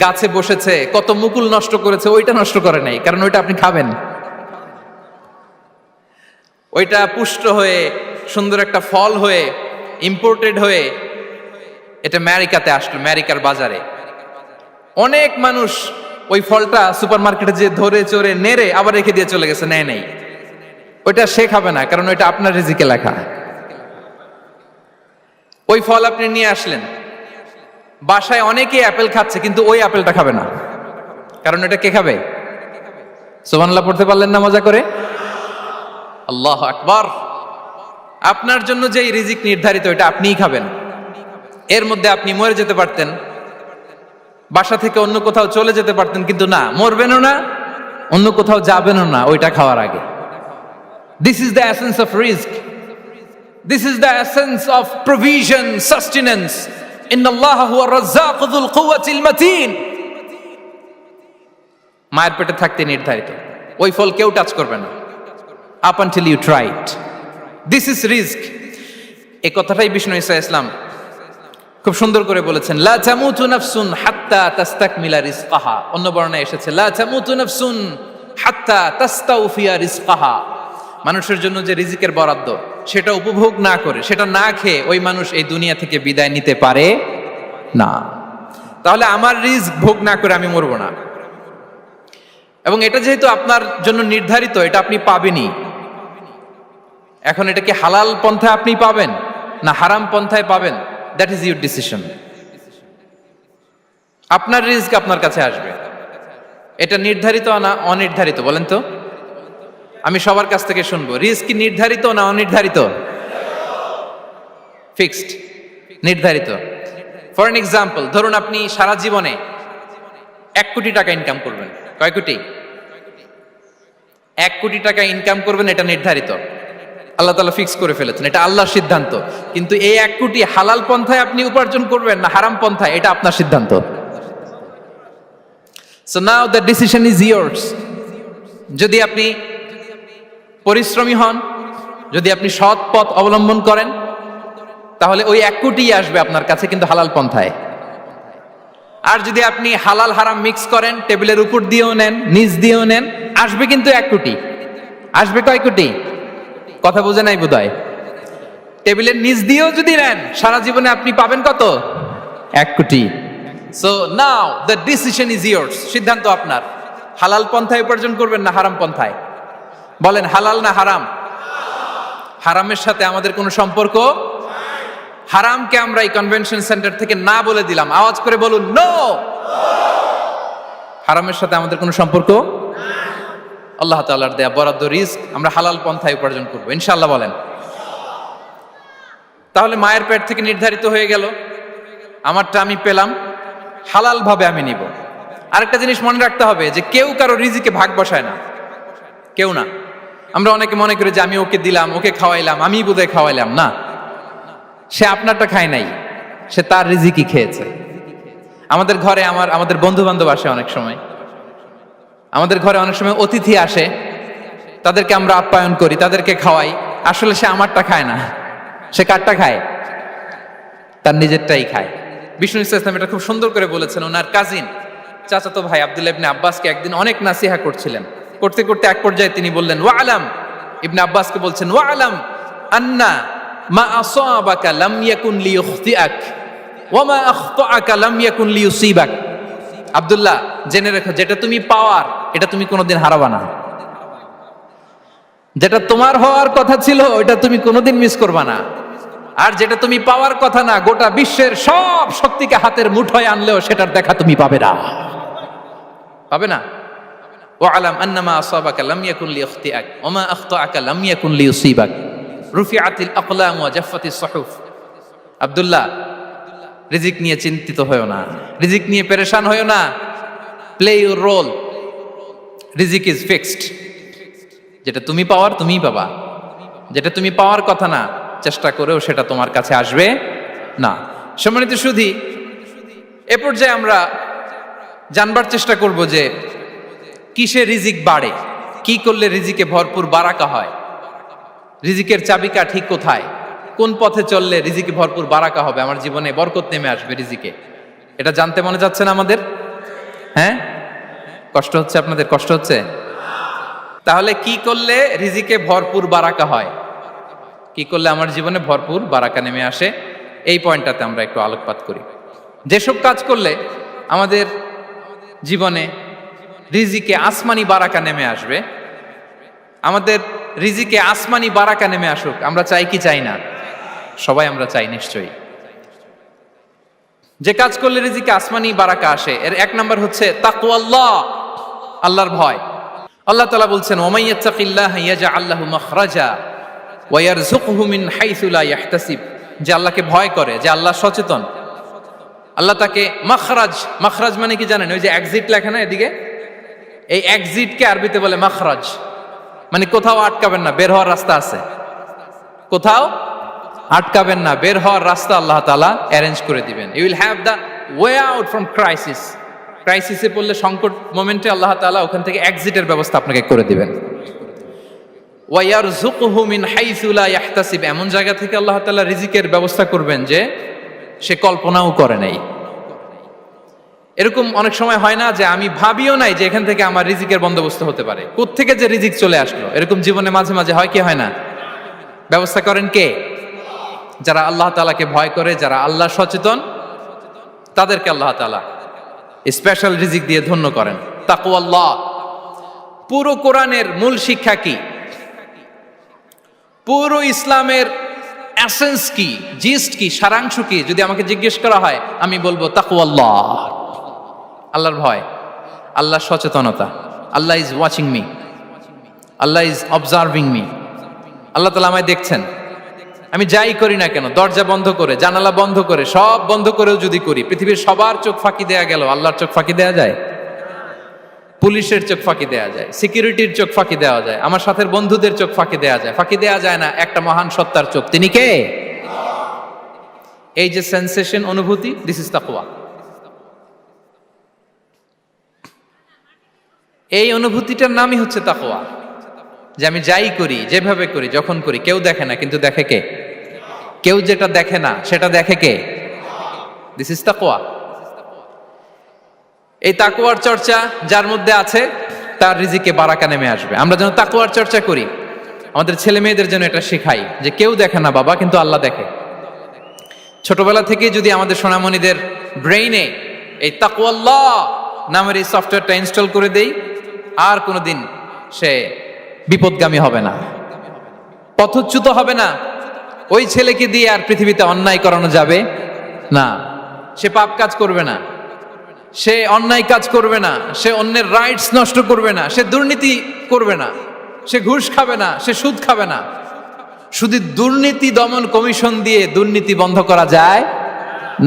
গাছে বসেছে, কত মুকুল নষ্ট করেছে, ওইটা নষ্ট করে নাই, কারণ ওইটা আপনি খাবেন। ওইটা পুষ্ট হয়ে সুন্দর একটা ফল হয়ে ইম্পোর্টেড হয়ে এটা আমেরিকাতে আসলো, আমেরিকার বাজারে। অনেক মানুষ ওই ফলটা সুপার মার্কেটে যে ধরে চড়ে নেড়ে আবার রেখে দিয়ে চলে গেছে, নেয় নাই। ওইটা সে খাবে না, কারণ ওইটা আপনার রিজিকে লেখা। ওই ফল আপনি নিয়ে আসলেন, বাসায় অনেকে অ্যাপেল খাচ্ছে, কিন্তু ওই অ্যাপেলটা খাবে না, কারণ এটা কে খাবে? সুবহানাল্লাহ পড়তে পারলেন না মজা করে? আল্লাহু আকবার। আপনার জন্য যে রিজিক নির্ধারিত, এটা আপনিই খাবেন। এর মধ্যে আপনি মরে যেতে পারতেন, বাসা থেকে অন্য কোথাও চলে যেতে পারতেন, কিন্তু না, মরবেনও না, অন্য কোথাও যাবেনও না ওইটা খাওয়ার আগে। This is the essence of rizq. This is the essence of provision, sustenance. Inna Allah huwa ar-razzaq dhul quwwati al-matin. মায়ের পেটে থাকতে নির্ধারিত, ওই ফল কেউ টাচ করবে না up until you try it. This is rizq. এই কথাটাই বিষ্ণু ঈসা ইসলাম খুব সুন্দর করে বলেছেন, লা তামুতু নাফসুন হাত্তা তাস্তাকমিলা রিজকাহা। অন্য বর্ণনায় এসেছে লা তামুতু নাফসুন হাত্তা তাস্তাউফিয়া রিজকাহা। মানুষের জন্য যে রিজিকের বরাদ্দ, সেটা উপভোগ না করে, সেটা না খেয়ে ওই মানুষ এই দুনিয়া থেকে বিদায় নিতে পারে না। তাহলে আমার রিজিক ভোগ না করে আমি মরবো না। এবং এটা যেহেতু আপনার জন্য নির্ধারিত, এটা আপনি পাবেনই। এখন এটা কি হালাল পন্থায় আপনি পাবেন না হারাম পন্থায় পাবেন, দ্যাট ইজ ইউর ডিসিশন। আপনার রিজিক আপনার কাছে আসবে। এটা নির্ধারিত না অনির্ধারিত? বলেন তো, আমি সবার কাছ থেকে শুনবো, রিজিক কি নির্ধারিত না অনির্ধারিত? ফিক্সড, নির্ধারিত। ফর এন এক্সাম্পল, ধরুন আপনি সারা জীবনে 1 কোটি টাকা ইনকাম করবেন। কয় কোটি? 1 কোটি টাকা ইনকাম করবেন, এটা নির্ধারিত, আল্লাহ তাআলা ফিক্স করে ফেলেছেন, এটা আল্লাহর সিদ্ধান্ত। কিন্তু এই 1 কোটি হালাল পন্থায় আপনি উপার্জন করবেন না হারাম পন্থায়, এটা আপনার সিদ্ধান্ত। So now the decision is yours. যদি আপনি পরিশ্রমী হন, যদি আপনি সৎ পথ অবলম্বন করেন, তাহলে ওই 1 কোটি আসবে আপনার কাছে, কিন্তু হালাল পন্থায়। আর যদি আপনি হালাল হারাম মিক্স করেন, টেবিলের উপর দিয়েও নেন, নিচ দিয়েও নেন, আসবে কিন্তু 1 কোটি। আসবে কয় কোটি? কথা বোঝে নাই বোধহয়। টেবিলের নিচ দিয়েও যদি নেন সারা জীবনে আপনি পাবেন কত? 1 কোটি। So now the decision is years. সিদ্ধান্ত আপনার। হালাল পন্থায় উপার্জন করবেন না হারাম পন্থায়? বলেন হালাল না হারাম? হারামের সাথে আমাদের কোনো সম্পর্ক? হারামকে আমরা এই কনভেনশন সেন্টার থেকে না বলে দিলাম, আওয়াজ করে বলুন নো। হারামের সাথে আমাদের কোনো সম্পর্ক? আল্লাহ তাআলার দেয়া বরাদ্দ রিস্ক আমরা হালাল পন্থায় উপার্জন করবো ইনশাআল্লাহ। বলেন। তাহলে মায়ের পেট থেকে নির্ধারিত হয়ে গেল, আমারটা আমি পেলাম, হালাল ভাবে আমি নিব। আরেকটা জিনিস মনে রাখতে হবে যে কেউ কারো রিজিকে ভাগ বসায় না, কেউ না। আমরা অনেকে মনে করি যে আমি ওকে দিলাম, ওকে খাওয়াইলাম, আমি বোধহয় খাওয়াইলাম। না, সে আপনারটা খায় নাই, সে তার রিজিকই খেয়েছে। আমাদের ঘরে আমাদের বন্ধু বান্ধব আসে অনেক সময়, আমাদের ঘরে অনেক সময় অতিথি আসে, তাদেরকে আমরা আপ্যায়ন করি, তাদেরকে খাওয়াই। আসলে সে আমারটা খায় না, সে কারটা খায়? তার নিজেরটাই খায়। বিষ্ণু ইসলাম এটা খুব সুন্দর করে বলেছেন। ওনার কাজিন চাচাতো ভাই আব্দুল্লাহ ইবনে আব্বাসকে একদিন অনেক নাসিহা করছিলেন। করতে করতে এক পর্যায়ে তিনি বললেন, ওয়া আলাম, ইবনে আব্বাসকে বলছেন, ওয়া আলাম আন্না মা আসাবাকা লাম ইয়াকুন লিইখতিআক ওয়া মা আখতাআকা লাম ইয়াকুন লিইউসিবাক। আব্দুল্লাহ, জেনে রেখো, যেটা তুমি পাওয়ার এটা তুমি কোনোদিন হারাবা না। যেটা তোমার হওয়ার কথা ছিল ওটা তুমি কোনোদিন মিস করবা না। আর যেটা তুমি পাওয়ার কথা না, গোটা বিশ্বের সব শক্তিকে হাতের মুঠোয় আনলেও সেটার দেখা তুমি পাবে না, পাবে না। ওয়া আলাম আন্নামা আসাবাকা লাম ইয়াকুন লিইখতিআক ওয়া মা আখতাআকা লাম ইয়াকুন লিইউসিবাক রুফিআতিল আকলাম ওয়া জাফফাতিস সুহুফ। আব্দুল্লাহ, রিজিক নিয়ে চিন্তিত হয়ো না, রিজিক নিয়ে পেরেশান হয়ো না। প্লে ইউর রোল, রিজিক ইজ ফিক্সড। যেটা তুমি পাওয়ার তুমিই পাবা, যেটা তুমি পাওয়ার কথা না চেষ্টা করেও সেটা তোমার কাছে আসবে না। সম্মানিত সুধী, এ পর্যায়ে আমরা জানবার চেষ্টা করব যে কিসে রিজিক বাড়ে, কি করলে রিজিকে ভরপুর বারাকা হয়, রিজিকের চাবিকা ঠিক কোথায়, কোন পথে চললে রিজিকে ভরপুর বারাকা হবে, আমার জীবনে বরকত নেমে আসবে রিজিকে। এটা জানতে মনে যাচ্ছে না আমাদের? হ্যাঁ, কষ্ট হচ্ছে আপনাদের? কষ্ট হচ্ছে? তাহলে কি করলে রিজিকে ভরপুর বারাকা হয়, কি করলে আমার জীবনে ভরপুর বারাকা নেমে আসে, এই পয়েন্টটাতে আমরা একটু আলোকপাত করি। যেসব কাজ করলে আমাদের জীবনে রিজিকে আসমানি বারাকা নেমে আসবে, আমাদের রিজিকে আসমানি বারাকা নেমে আসুক, আমরা চাই কি চাই না? সবাই আমরা চাই নিশ্চয়ই। যে কাজ করলে রিজিকে আসমানি বারাকা আসে, এর এক নাম্বার হচ্ছে তাকওয়াল্লাহ, আল্লাহর ভয়। আল্লাহ তাআলা বলছেন, ওয়া মাইয়াত্তাকিল্লাহা ইয়াজআল লাহু মাখরাজা ওয়া ইয়ারযুকহু মিন হাইসু লা ইয়াহতাসিব। যে আল্লাহকে ভয় করে, যে আল্লাহ সচেতন, আল্লাহ তাকে মাখরাজ, মাখরাজ মানে কি জানেন? ওই যে এক্সিট লেখা না এদিকে, এই এক্সিটকে আরবিতে বলে মাখরাজ। মানে কোথাও আটকাবেন না, বের হওয়ার রাস্তা আছে, কোথাও আটকাবেন না, বের হওয়ার রাস্তা আল্লাহ তাআলা অ্যারেঞ্জ করে দিবেন। You will have the way out from crisis. ক্রাইসিসে পড়লে, সংকট মোমেন্টে আল্লাহ তাআলা ওখান থেকে এক্সিটের ব্যবস্থা আপনাকে করে দিবেন। ওয়া ইয়ারযুকহু মিন হাইসু লা ইয়াহতাসিব, এমন জায়গা থেকে আল্লাহ তাআলা রিজিকের ব্যবস্থা করবেন যে সে কল্পনাও করে নাই। এরকম অনেক সময় হয় না যে আমি ভাবিও নাই যে এখান থেকে আমার রিজিকের বন্দোবস্ত হতে পারে, কোত্থেকে যে রিজিক চলে আসলো। এরকম জীবনে মাঝে মাঝে হয় কি হয় না? ব্যবস্থা করেন কে? যারা আল্লাহ তাআলাকে ভয় করে, যারা আল্লাহ সচেতন, তাদেরকে আল্লাহ তাআলা স্পেশাল রিজিক দিয়ে ধন্য করেন। তাকওয়াল্লাহ। পুরো কোরআনের মূল শিক্ষা কি? পুরো ইসলামের এসেন্স কি, জিস্ট কি, সারাংশ কি যদি আমাকে জিজ্ঞেস করা হয়, আমি বলবো তাকওয়াল্লাহ, আল্লাহর ভয়, আল্লাহর সচেতনতা। আল্লাহ ইজ ওয়াচিং মি, আল্লাহ ইজ অবজার্ভিং মি। আল্লাহ তাআলা আমায় দেখছেন। আমি যাই করি না কেন, দরজা বন্ধ করে, জানালা বন্ধ করে, সব বন্ধ করেও যদি করি, পৃথিবীর সবার চোখ ফাঁকি দেয়া গেল, আল্লাহর চোখ ফাঁকি দেয়া যায়? পুলিশের চোখ ফাঁকি দেয়া যায়, সিকিউরিটির চোখ ফাঁকি দেওয়া যায়, আমার সাথের বন্ধুদের চোখ ফাঁকি দেয়া যায়, ফাঁকি দেয়া যায় না একটা মহান সত্তার চোখ। তিনি কে? এই যে সেন্সেশন, অনুভূতি, দিস ইজ তাকওয়া। এই অনুভূতিটার নামই হচ্ছে তাকওয়া। যে আমি যাই করি, যেভাবে করি, যখন করি, কেউ দেখে না, কিন্তু দেখে কে? কেউ যেটা দেখে না সেটা দেখে কে? দিস ইজ তাকওয়া। এই তাকওয়ার চর্চা যার মধ্যে আছে তার রিজিকে বারাকা নেমে আসবে। আমরা যেন তাকওয়ার চর্চা করি, আমাদের ছেলে মেয়েদের জন্য এটা শেখাই যে কেউ দেখে না বাবা, কিন্তু আল্লাহ দেখে। ছোটবেলা থেকে যদি আমাদের সোনামণিদের ব্রেইনে এই তাকওয়াল্লাহ নামের এই সফটওয়্যারটা ইনস্টল করে দেই, আর কোনোদিন সে বিপদগামী হবে না, পথচ্যুত হবে না। ওই ছেলেকে দিয়ে আর পৃথিবীতে অন্যায় করানো যাবে না, সে পাপ কাজ করবে না, সে অন্যায় কাজ করবে না, সে অন্যের রাইটস নষ্ট করবে না, সে দুর্নীতি করবে না, সে ঘুষ খাবে না, সে সুদ খাবে না। শুধু দুর্নীতি দমন কমিশন দিয়ে দুর্নীতি বন্ধ করা যায়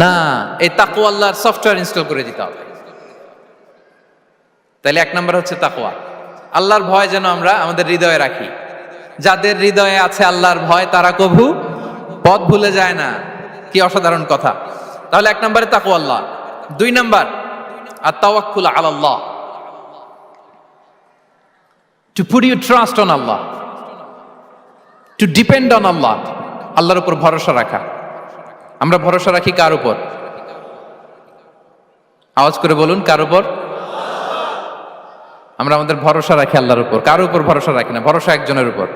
না, এই তাকওয়া আল্লাহর সফটওয়্যার ইনস্টল করে দিতে হবে। তাহলে এক নম্বর হচ্ছে তাকওয়া, আল্লাহর ভয় যেন আমরা আমাদের হৃদয়ে রাখি। যাদের হৃদয়ে আছে আল্লাহর ভয় তারা কভু পথ ভুলে যায় না। কি অসাধারণ কথা! তাহলে এক নম্বরে তাকওয়া আল্লাহ। দুই নম্বর আত-তাওয়াক্কুল আলাল্লাহ, to put your trust on আল্লাহ, টু ডিপেন্ড অন আল্লাহ, আল্লাহর উপর ভরসা রাখা। আমরা ভরসা রাখি কার উপর? আওয়াজ করে বলুন, কার উপর? আমরা আমাদের ভরসা রাখি আল্লাহর উপর, কার উপর ভরসা রাখি না, ভরসা একজনের উপর।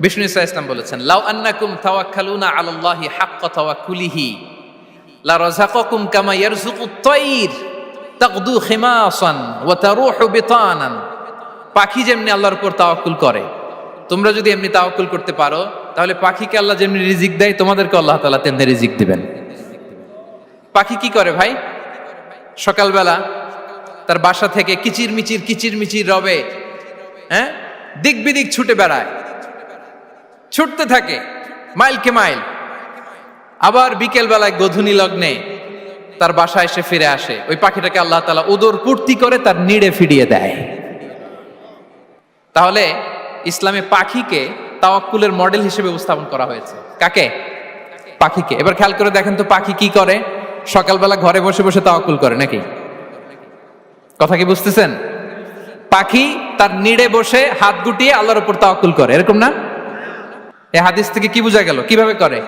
বিষ্ণু ইসা ইসলাম বলেছেন, লাউ আন্নাকুম তাওয়াক্কালুনা আলাল্লাহি হাক্কা তাওয়াক্কুলিহি লা রাযাকাকুম কামা ইয়ারযুকুত তায়র তাগদু খিমাসান ওয়া তারুহু বিতানান। পাখি যেমনি আল্লাহর উপর তাওয়াক্কুল করে, তোমরা যদি এমনি তাওয়াক্কুল করতে পারো, তাহলে পাখিকে আল্লাহ যেমনি রিজিক দেয়, তোমাদেরকে আল্লাহ তাআলা তেমনি রিজিক দিবেন। পাখি কি করে ভাই? সকালবেলা তার বাসা থেকে কিচির মিচির রবে, দিক বিদিক ছুটে বেড়ায়, ছুটতে থাকে মাইলকে মাইল। আবার বিকেল বেলায় গোধূলি লগ্নে তার বাসায় এসে ফিরে আসে। ওই পাখিটাকে আল্লাহ তাআলা উদর পূর্তি করে তার নিড়ে ফিরিয়ে দেয়। তাহলে ইসলামে পাখিকে তাওয়াক্কুলের মডেল হিসেবে উপস্থাপন করা হয়েছে। কাকে? পাখিকে। এবার খেয়াল করে দেখেন তো, পাখি কি করে? সকালবেলা ঘরে বসে বসে তাওয়াক্কুল করে নাকি? কথা কি বুঝতেছেন? পাখি তার নিড়ে বসে হাত গুটিয়ে আল্লাহর উপর তাওয়াক্কুল করে, এরকম না? এই হাদিস থেকে কি বোঝা গেল? কিভাবে করে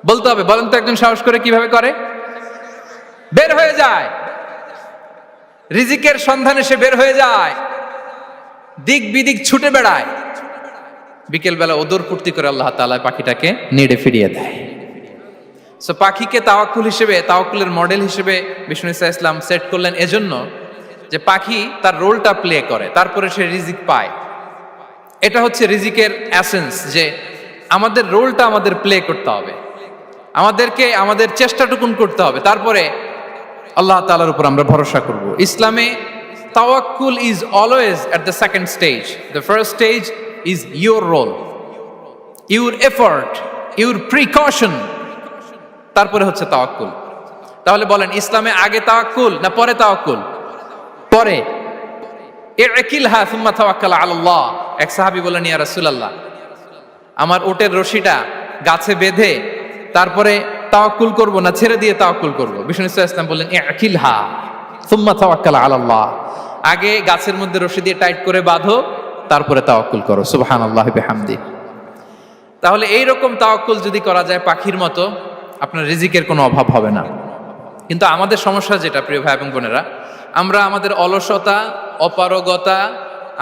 বলতে হবে, বলেন তো একজন সাহস করে, কিভাবে করে? বের হয়ে যায়, রিজিকের সন্ধানে সে বের হয়ে যায়, দিক বিদিক ছুটে বেড়ায়, বিকেল বেলা ওদর পূর্তি করে আল্লাহ তাআলা পাখিটাকে নিড়ে ফিরিয়ে দেয়। সো পাখিকে তাওয়াক্কুল হিসেবে, তাওয়াক্কুলের মডেল হিসেবে বিষ্ণু ইসা ইসলাম সেট করলেন এজন্য যে পাখি তার রোলটা প্লে করে, তারপরে সে রিজিক পায়। এটা হচ্ছে রিজিকের এসেন্স, যে আমাদের রোলটা আমাদের প্লে করতে হবে, আমাদেরকে আমাদের চেষ্টাটুকুন করতে হবে, তারপরে আল্লাহ তাআলার উপর আমরা ভরসা করব। ইসলামে তাওয়াক্কুল is always at the second stage. The first stage is your role, your effort, your precaution, তারপরে হচ্ছে তাওয়াক্কুল। তাহলে বলেন, ইসলামে আগে তাওয়াক্কুল না পরে তাওয়াক্কুল? পরে। ইকিলহা সুম্মা তাওয়াক্কাল আলাল্লাহ। এক সাহাবী বলেন, ইয়া রাসূলুল্লাহ, আমার ওটের রশিটা গাছে বেঁধে তারপরে তাওয়াক্কুল করব না ছেড়ে দিয়ে তাওয়াক্কুল করব? বিষ্ণু ইসলাম বললেন, ইকিলহা সুম্মা তাওয়াক্কাল আলাল্লাহ। আগে গাছের মধ্যে রশি দিয়ে টাইট করে বাঁধো, তারপরে তাওয়াক্কুল করো। সুবহানাল্লাহি বিহামদি। তাহলে এইরকম তাওয়াক্কুল যদি করা যায় পাখির মতো, আপনার রিজিকের কোনো অভাব হবে না। কিন্তু আমাদের সমস্যা যেটা, প্রিয় ভাই এবং বোনেরা, আমরা আমাদের অলসতা, অপারগতা,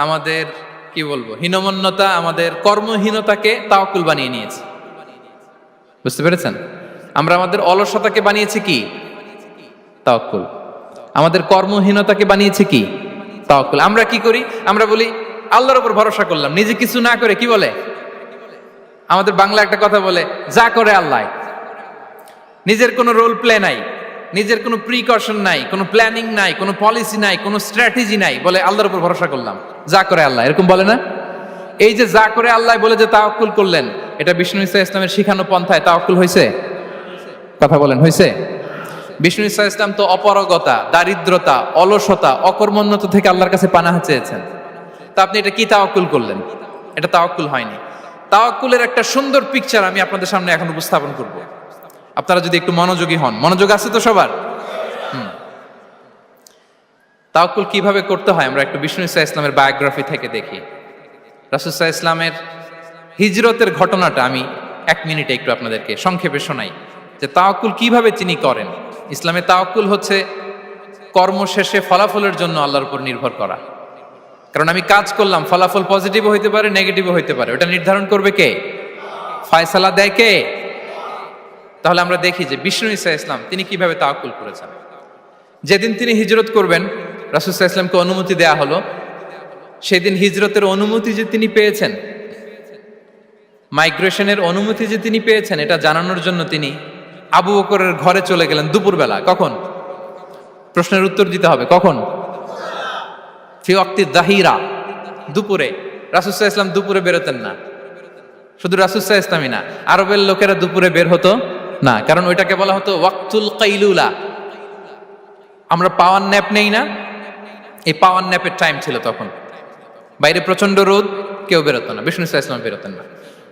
আমাদের কি বলবো, হীনমন্যতা, আমাদের কর্মহীনতাকে তাওয়াক্কুল বানিয়ে নিয়েছি। বুঝতে পেরেছেন? আমরা আমাদের অলসতাকে বানিয়েছি কি? তাওয়াক্কুল। আমাদের কর্মহীনতাকে বানিয়েছি কি? তাওয়াক্কুল। আমরা কি করি? আমরা বলি আল্লাহর উপর ভরসা করলাম, নিজে কিছু না করে। কি বলে আমাদের বাংলা একটা কথা বলে, যা করে আল্লাহ। নিজের কোনো রোল প্লে নাই, নিজের কোনো প্রিকশন নাই, কোনো প্ল্যানিং নাই, কোনো পলিসি নাই, কোনো স্ট্র্যাটেজি নাই, বলে আল্লাহর উপর ভরসা করলাম, যা করে আল্লাহ। এরকম বলে না? এই যে যা করে আল্লাহ বলে যে তাওয়াক্কুল করলেন, এটা বিষ্ণু ইসা ইসলামের শিখানো পন্থায় তাওয়াক্কুল হয়েছে? কথা বলেন, হয়েছে? বিষ্ণু ইসা ইসলাম তো অপারগতা, দারিদ্রতা, অলসতা, অকর্মণ্যতা থেকে আল্লাহর কাছে পানাহ চেয়েছেন। তা আপনি এটা কি তাওয়াক্কুল করলেন? এটা তাওয়াক্কুল হয়নি। তাওয়াক্কুলের একটা সুন্দর পিকচার আমি আপনাদের সামনে এখন উপস্থাপন করব, আপনারা যদি একটু মনোযোগী হন। মনোযোগ আছে তো সবার? তাওয়াক্কুল কিভাবে করতে হয় আমরা একটু বিষ্ণু ইসা ইসলামের বায়োগ্রাফি থেকে দেখি। রাসূল সাল্লাল্লাহু আলাইহি ওয়াসাল্লামের হিজরতের ঘটনাটা আমি 1 মিনিটে একটু আপনাদেরকে সংক্ষেপে শোনাই, যে তাওয়াক্কুল কিভাবে তিনি করেন। ইসলামে তাওয়াক্কুল হচ্ছে কর্ম শেষে ফলাফলের জন্য আল্লাহর উপর নির্ভর করা। কারণ আমি কাজ করলাম, ফলাফল পজিটিভও হইতে পারে, নেগেটিভও হইতে পারে, ওটা নির্ধারণ করবে কে? ফয়সালা দেয় কে? তাহলে আমরা দেখি যে বিষ্ণু ঈসা ইসলাম তিনি কিভাবে তাওয়াক্কুল করেছেন। যেদিন তিনি হিজরত করবেন, রাসূল সাল্লাল্লাহু আলাইহি ওয়াসাল্লামকে অনুমতি দেয়া হলো, সেদিন হিজরতের অনুমতি যে তিনি পেয়েছেন, মাইগ্রেশনের অনুমতি যে তিনি পেয়েছেন, এটা জানানোর জন্য তিনি আবু বকরের ঘরে চলে গেলেন দুপুরবেলা। কখন? প্রশ্নের উত্তর দিতে হবে, কখন? ফি ওয়াক্তি যাহিরা, দুপুরে। রাসূল সাল্লাল্লাহু আলাইহি ওয়াসাল্লাম দুপুরে বেরোতেন না। শুধু রাসূল সাল্লাল্লাহু আলাইহি ওয়াসাল্লামই না, আরবের লোকেরা দুপুরে বের হতো না, কারণ ওইটাকে বলা হতো ওয়াক্তুল কাইলুলা। আমরা পাওয়ার ন্যাপ নেই না, এই পাওয়ার ন্যাপের টাইম ছিল তখন। বাইরে প্রচন্ড রোদ, কেউ বেরোতো না, বিষ্ণু সাল্লাল্লাহু আলাইহি ওয়াসাল্লাম বেরোতেন না।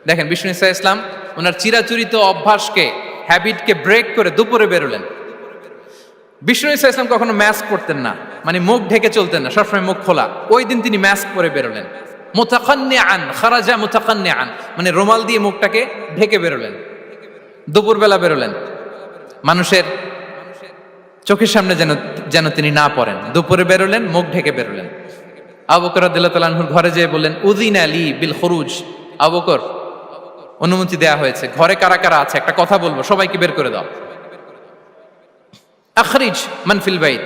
দেখেন বিষ্ণু সাল্লাল্লাহু আলাইহি ওয়াসাল্লাম ওনার চিরাচরিত অভ্যাসকে, হ্যাবিটকে ব্রেক করে দুপুরে বেরোলেন। বিষ্ণু সাল্লাল্লাহু আলাইহি ওয়াসাল্লাম কখনো মাস্ক পরতেন না, মানে মুখ ঢেকে চলতেন না, সবসময় মুখ খোলা। ওই দিন তিনি মাস্ক পরে বেরোলেন। মুতাকান্নিআন, খারাজা মুতাকান্নিআন, মানে রুমাল দিয়ে মুখটাকে ঢেকে বেরোলেন, দুপুরবেলা বেরোলেন। মানুষের চোখের সামনে যেন তিনি না পড়েন, দুপুরে বেরোলেন, মুখ ঢেকে বেরোলেন। আবু বকর রাদিয়াল্লাহু তাআলা আনহুর ঘরে যেয়ে বললেন, উযিনা লি বিল খুরুজ। আবু বকর, অনুমতি দেয়া হয়েছে, ঘরে কারা কারা আছে একটা কথা বলবো, সবাইকে বের করে দাও। আখরিজ মান ফিল বাইত।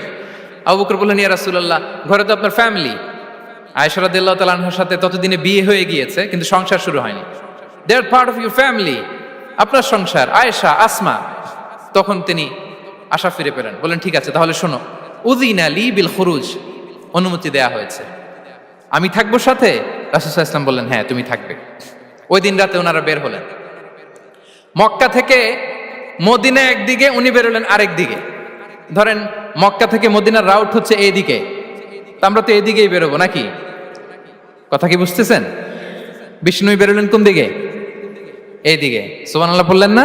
আবু বকর বললেন, ইয়া রাসূলুল্লাহ, ঘরে তো আপনার ফ্যামিলি। আয়েশা রাদিয়াল্লাহু তাআলা আনহার সাথে ততদিনে বিয়ে হয়ে গিয়েছে, কিন্তু সংসার শুরু হয়নি। দে আর পার্ট অফ ইউর ফ্যামিলি, আপনার সংসার, আয়েশা, আসমা। তখন তিনি আশা ফিরে পেলেন, বলেন ঠিক আছে তাহলে শোনো, উযিনা লি বিল খুরুজ, অনুমতি দেয়া হয়েছে, আমি থাকবো সাথে? রাসূল সাল্লাল্লাহু আলাইহি ওয়াসাল্লাম বললেন, হ্যাঁ তুমি থাকবে। ওই দিন রাতে ওনারা বের হলেন। মক্কা থেকে মদিনা একদিকে, উনি বেরোলেন আরেক দিকে। ধরেন মক্কা থেকে মদিনার রাউট হচ্ছে এইদিকে, তা আমরা তো এইদিকেই বেরোবো নাকি? কথা কি বুঝতেছেন? বিষ্ণু বেরোলেন কোন দিকে? এইদিকে। সুবহানাল্লাহ বললেন না?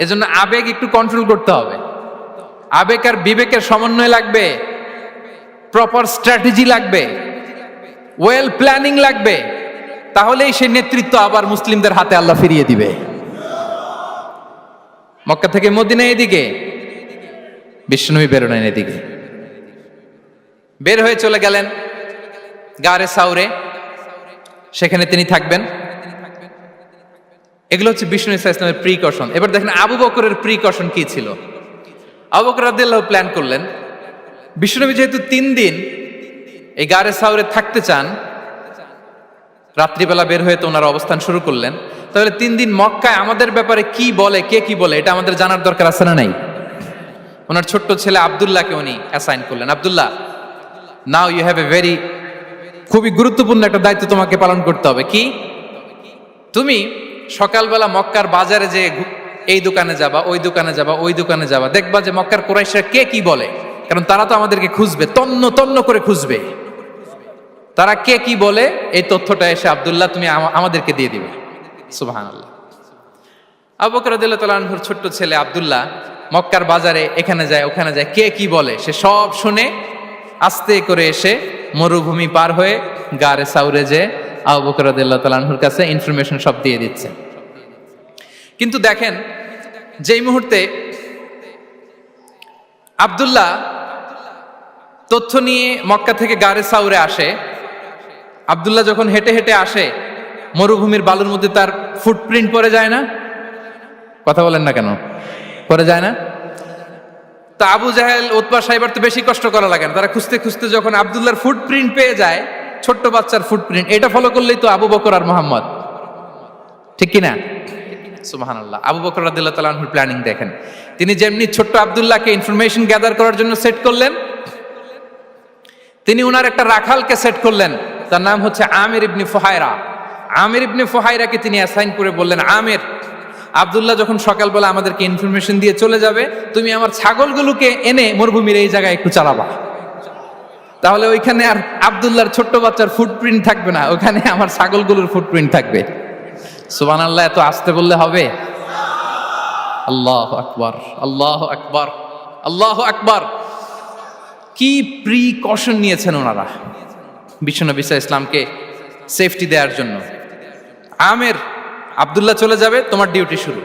এজন্য আবেগ একটু কন্ট্রোল করতে হবে। আবেগ আর বিবেকের সমন্বয় লাগবে, প্রপার স্ট্র্যাটেজি লাগবে, ওয়েল প্ল্যানিং লাগবে, তাহলেই সেই নেতৃত্ব আবার মুসলিমদের হাতে আল্লাহ ফিরিয়ে দিবে। মক্কা থেকে মদিনা এদিকে, বিষ্ণু বেরোলেন এদিকে। বের হয়ে চলে গেলেন গারে সাউরে, সেখানে তিনি থাকবেন। এগুলো হচ্ছে বিষ্ণু ঈসা ইসলামের প্রিকশন। এবার দেখেন আবু বকরের প্রিকশন কি ছিল। আবু বকর রাদিয়াল্লাহু প্ল্যান করলেন, বিষ্ণুনবী যেহেতু 3 দিন এই গারে সাউরে থাকতে চান, রাত্রিবেলা বের হয়ে তো ওনার অবস্থান শুরু করলেন, তাহলে 3 দিন মক্কায় আমাদের ব্যাপারে কি বলে, কে কি বলে, এটা আমাদের জানার দরকার আছে না নাই? ওনার ছোট্ট ছেলে আব্দুল্লাহকে উনি অ্যাসাইন করলেন। Abdullah, now you have a very, খুবই গুরুত্বপূর্ণ একটা দায়িত্ব তোমাকে পালন করতে হবে। কি? তুমি সকালবেলা মক্কার বাজারে যে এই দোকানে যাবা, ওই দোকানে যাবা, ওই দোকানে যাবা, দেখবা যে মক্কার কুরাইশরা কে কি বলে, কারণ তারা তো আমাদেরকে খুঁজবে, তন্ন তন্ন করে খুঁজবে। তারা কে কি বলে এই তথ্যটা এসে আব্দুল্লাহ তুমি আমাদেরকে দিয়ে দিবে। সুবহানাল্লাহ। আবু বকর রাদিয়াল্লাহু তাআলা আনহুর ছোট্ট ছেলে আব্দুল্লাহ মক্কার বাজারে এখানে যায় ওখানে যায়, কে কি বলে সে সব শুনে আস্তে করে এসে মরুভূমি পার হয়ে গারে সাউরে যে আবু বকর রাদিয়াল্লাহু তাআলা আনহুর কাছে ইনফরমেশন সব দিয়ে দিচ্ছে। কিন্তু দেখেন, যেই মুহূর্তে আব্দুল্লাহ তথ্য নিয়ে মক্কা থেকে গারে সাউরে আসে, আব্দুল্লাহ যখন হেঁটে হেঁটে আসে, মরুভূমির বালুর মধ্যে তার ফুটপ্রিন্ট পড়ে যায় না? কথা বলেন না কেন? পড়ে যায় না? তা আবু জাহেল, উতবা সাইবার তো বেশি কষ্ট করা লাগে না, তারা খুঁজতে খুঁজতে যখন আব্দুল্লাহর ফুটপ্রিন্ট পেয়ে যায়, ছোট্ট বাচ্চার ফুটপ্রিন্ট, এটা ফলো করলেই তো আবু বকর আর মুহাম্মদ, ঠিক কিনা? সুবহানাল্লাহ। আবু বকর রাদিয়াল্লাহু তাআলা আনহুর প্ল্যানিং দেখেন, তিনি যেমনি ছোট্ট আব্দুল্লাহকে ইনফরমেশন গ্যাদার করার জন্য সেট করলেন, তিনি উনার একটা রাখালকে সেট করলেন, তার নাম হচ্ছে আমির ইবনে ফুহায়রা। আমির ইবনে ফুহায়রাকে তিনি অ্যাসাইন করে বললেন, আমির, আব্দুল্লাহ যখন সকালবেলা আমাদেরকে ইনফরমেশন দিয়ে চলে যাবে, তুমি আমার ছাগলগুলোকে এনে মরুভূমির এই জায়গায় একটু চালাবা, তাহলে ওইখানে আর আব্দুল্লাহর ছোট্ট বাচ্চার ফুটপ্রিন্ট থাকবে না, ওখানে আমার ছাগলগুলোর ফুটপ্রিন্ট থাকবে। সুবহানাল্লাহ। এত আসতে বললে হবে? আল্লাহু আকবার, আল্লাহু আকবার, আল্লাহু আকবার। কি প্রিকশন নিয়েছেন ওনারা বিশ্বনবী সাল্লাল্লাহু আলাইহি ইসলামকে সেফটি দেওয়ার জন্য। আমের, আব্দুল্লাহ চলে যাবে, তোমার ডিউটি শুরু,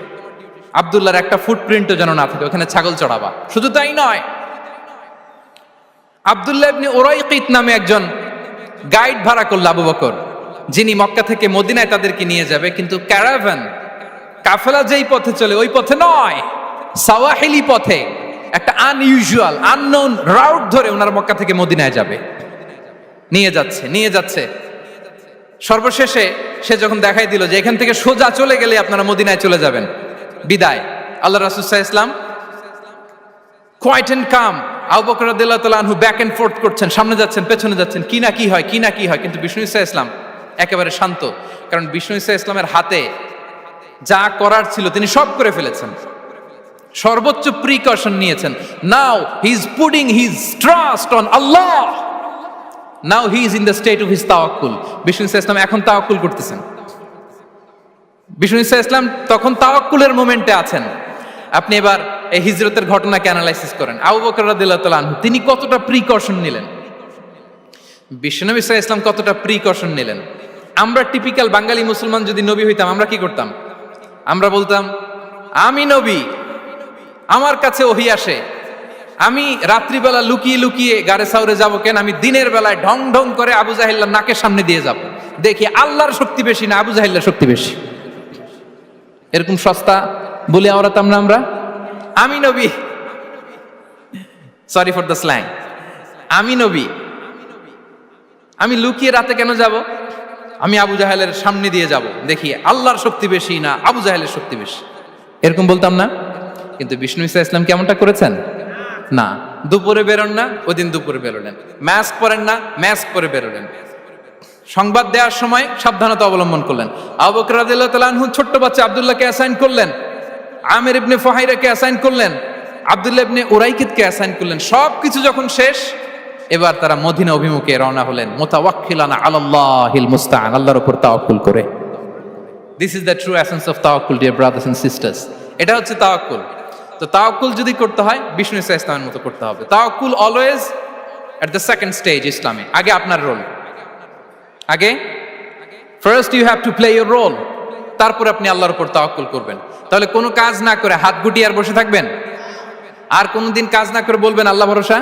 আব্দুল্লাহর একটা ফুটপ্রিন্টও যেন না থাকে, ওখানে ছাগল চড়াবা। শুধু তাই নয়, আব্দুল্লাহ ইবনে উরাইকিত নামে একজন গাইড ভাড়া করলো আবু বকর, যিনি মক্কা থেকে মদিনায় তাদেরকে নিয়ে যাবে, কিন্তু ক্যারাভান কাফেলা যেই পথে চলে ওই পথে নয়, সাওয়াহিলি পথে একটা আনইউজুয়াল আননোন রাউট ধরে ওনার মক্কা থেকে মদিনায় যাবে। নিয়ে যাচ্ছে সর্বশেষে সে যখন দেখাই দিল যে এখান থেকে সোজা চলে গেলে আপনারা মদিনায় চলে যাবেন, বিদায়। আল্লাহ রাসূল সাল্লাল্লাহু আলাইহি ওয়াসাল্লাম কোয়াইট এন্ড কাম, আবু বকর রাদিয়াল্লাহু তাআলা আনহু ব্যাক এন্ড ফোর্থ করছেন, সামনে যাচ্ছেন পেছনে যাচ্ছেন, কি না কি হয় কিন্তু বিষ্ণু সাল্লাল্লাহু আলাইহি ওয়াসাল্লাম একেবারে শান্ত, কারণ বিষ্ণু সাল্লাল্লাহু আলাইহি ওয়াসাল্লামের হাতে যা করার ছিল তিনি সব করে ফেলেছেন, সর্বোচ্চ প্রিকশন নিয়েছেন। Now he is putting his trust on আল্লাহ, now he is in the state of his তাওয়াক্কুল। বিষ্ণু সাল্লাল্লাহু আলাইহি ওয়াসাল্লাম এখন তাওয়াক্কুল করতেছেন, বিষ্ণু সাল্লাল্লাহু আলাইহি ওয়াসাল্লাম তখন তাওয়াক্কুলের মোমেন্টে আছেন। আপনি এবার এই হিজরতের ঘটনাকে অ্যানালাইসিস করেন, আবু বকর রাদিয়াল্লাহু তাআলা আনহু তিনি কতটা প্রিকশন নিলেন, বিশ্বনবী সাল্লাল্লাহু আলাইহি ওয়াসাল্লাম কতটা প্রিকশন নিলেন। আমরা টিপিক্যাল বাঙালি মুসলমান যদি নবী হইতাম আমরা কি করতাম? আমরা বলতাম আমি নবী, আমার কাছে ওহী আসে, আমি রাত্রিবেলা লুকিয়ে লুকিয়ে গারে সাউরে যাব কেন, আমি দিনের বেলায় ঢং ঢং করে আবু জাহেলের নাকের সামনে দিয়ে যাব, দেখি আল্লাহর শক্তি বেশি না আবু জাহেলের শক্তি বেশি। এরকম সস্তা বলে আওড়াতাম না আমরা, আমি নবী, সরি ফর দ্য স্ল্যাং, আমি নবী, আমি লুকিয়ে রাতে কেন যাব, আমি আবু জাহেলের সামনে দিয়ে যাব, দেখি আল্লাহর শক্তি বেশি না আবু জাহেলের শক্তি বেশি, এরকম বলতাম না। কিন্তু বিষ্ণু ঈসা ইসলাম কেমনটা করেছেন? না, দুপুরে বেরোন না, ওই দিন দুপুরে বেরোলেন, মাস্ক পরেন না, মাস্ক পরে বেরোলেন, সংবাদ দেওয়ার সময় সাবধানতা অবলম্বন করলেন। আবু বকর রাদিয়াল্লাহু তাআলা আনহু ছোট্ট বাচ্চা আব্দুল্লাহকে অ্যাসাইন করলেন, আমির ইবনে ফুহাইরাকে অ্যাসাইন করলেন, আব্দুল্লাহ ইবনে উরাইকিতকে অ্যাসাইন করলেন। সবকিছু যখন শেষ, এবার তারা মদিনা অভিমুখে রওনা হলেন, মুতাওয়াক্কিলানা আলাল্লাহিল মুস্তাআন, আল্লাহর উপর তাওয়াক্কুল করে। This is the true essence of তাওয়াক্কুল ডিয়ার ব্রাদার্স এন্ড সিস্টার্স। এটা হচ্ছে তাওয়াক্কুল। তো তাওয়াক্কুল যদি করতে হয় বিষ্ণু ঈসা ইসলামের মতো করতে হবে। তাওয়াক্কুল always at the second stage ইসলামে। আগে আপনার রোল, আগে first you have to play your role, তারপর আপনি আল্লাহর উপর তাওয়াক্কুল করবেন। তাহলে কোনো কাজ না করে হাত গুটিয়ে আর বসে থাকবেন, আর কোনোদিন কাজ না করে বলবেন আল্লাহ ভরসা,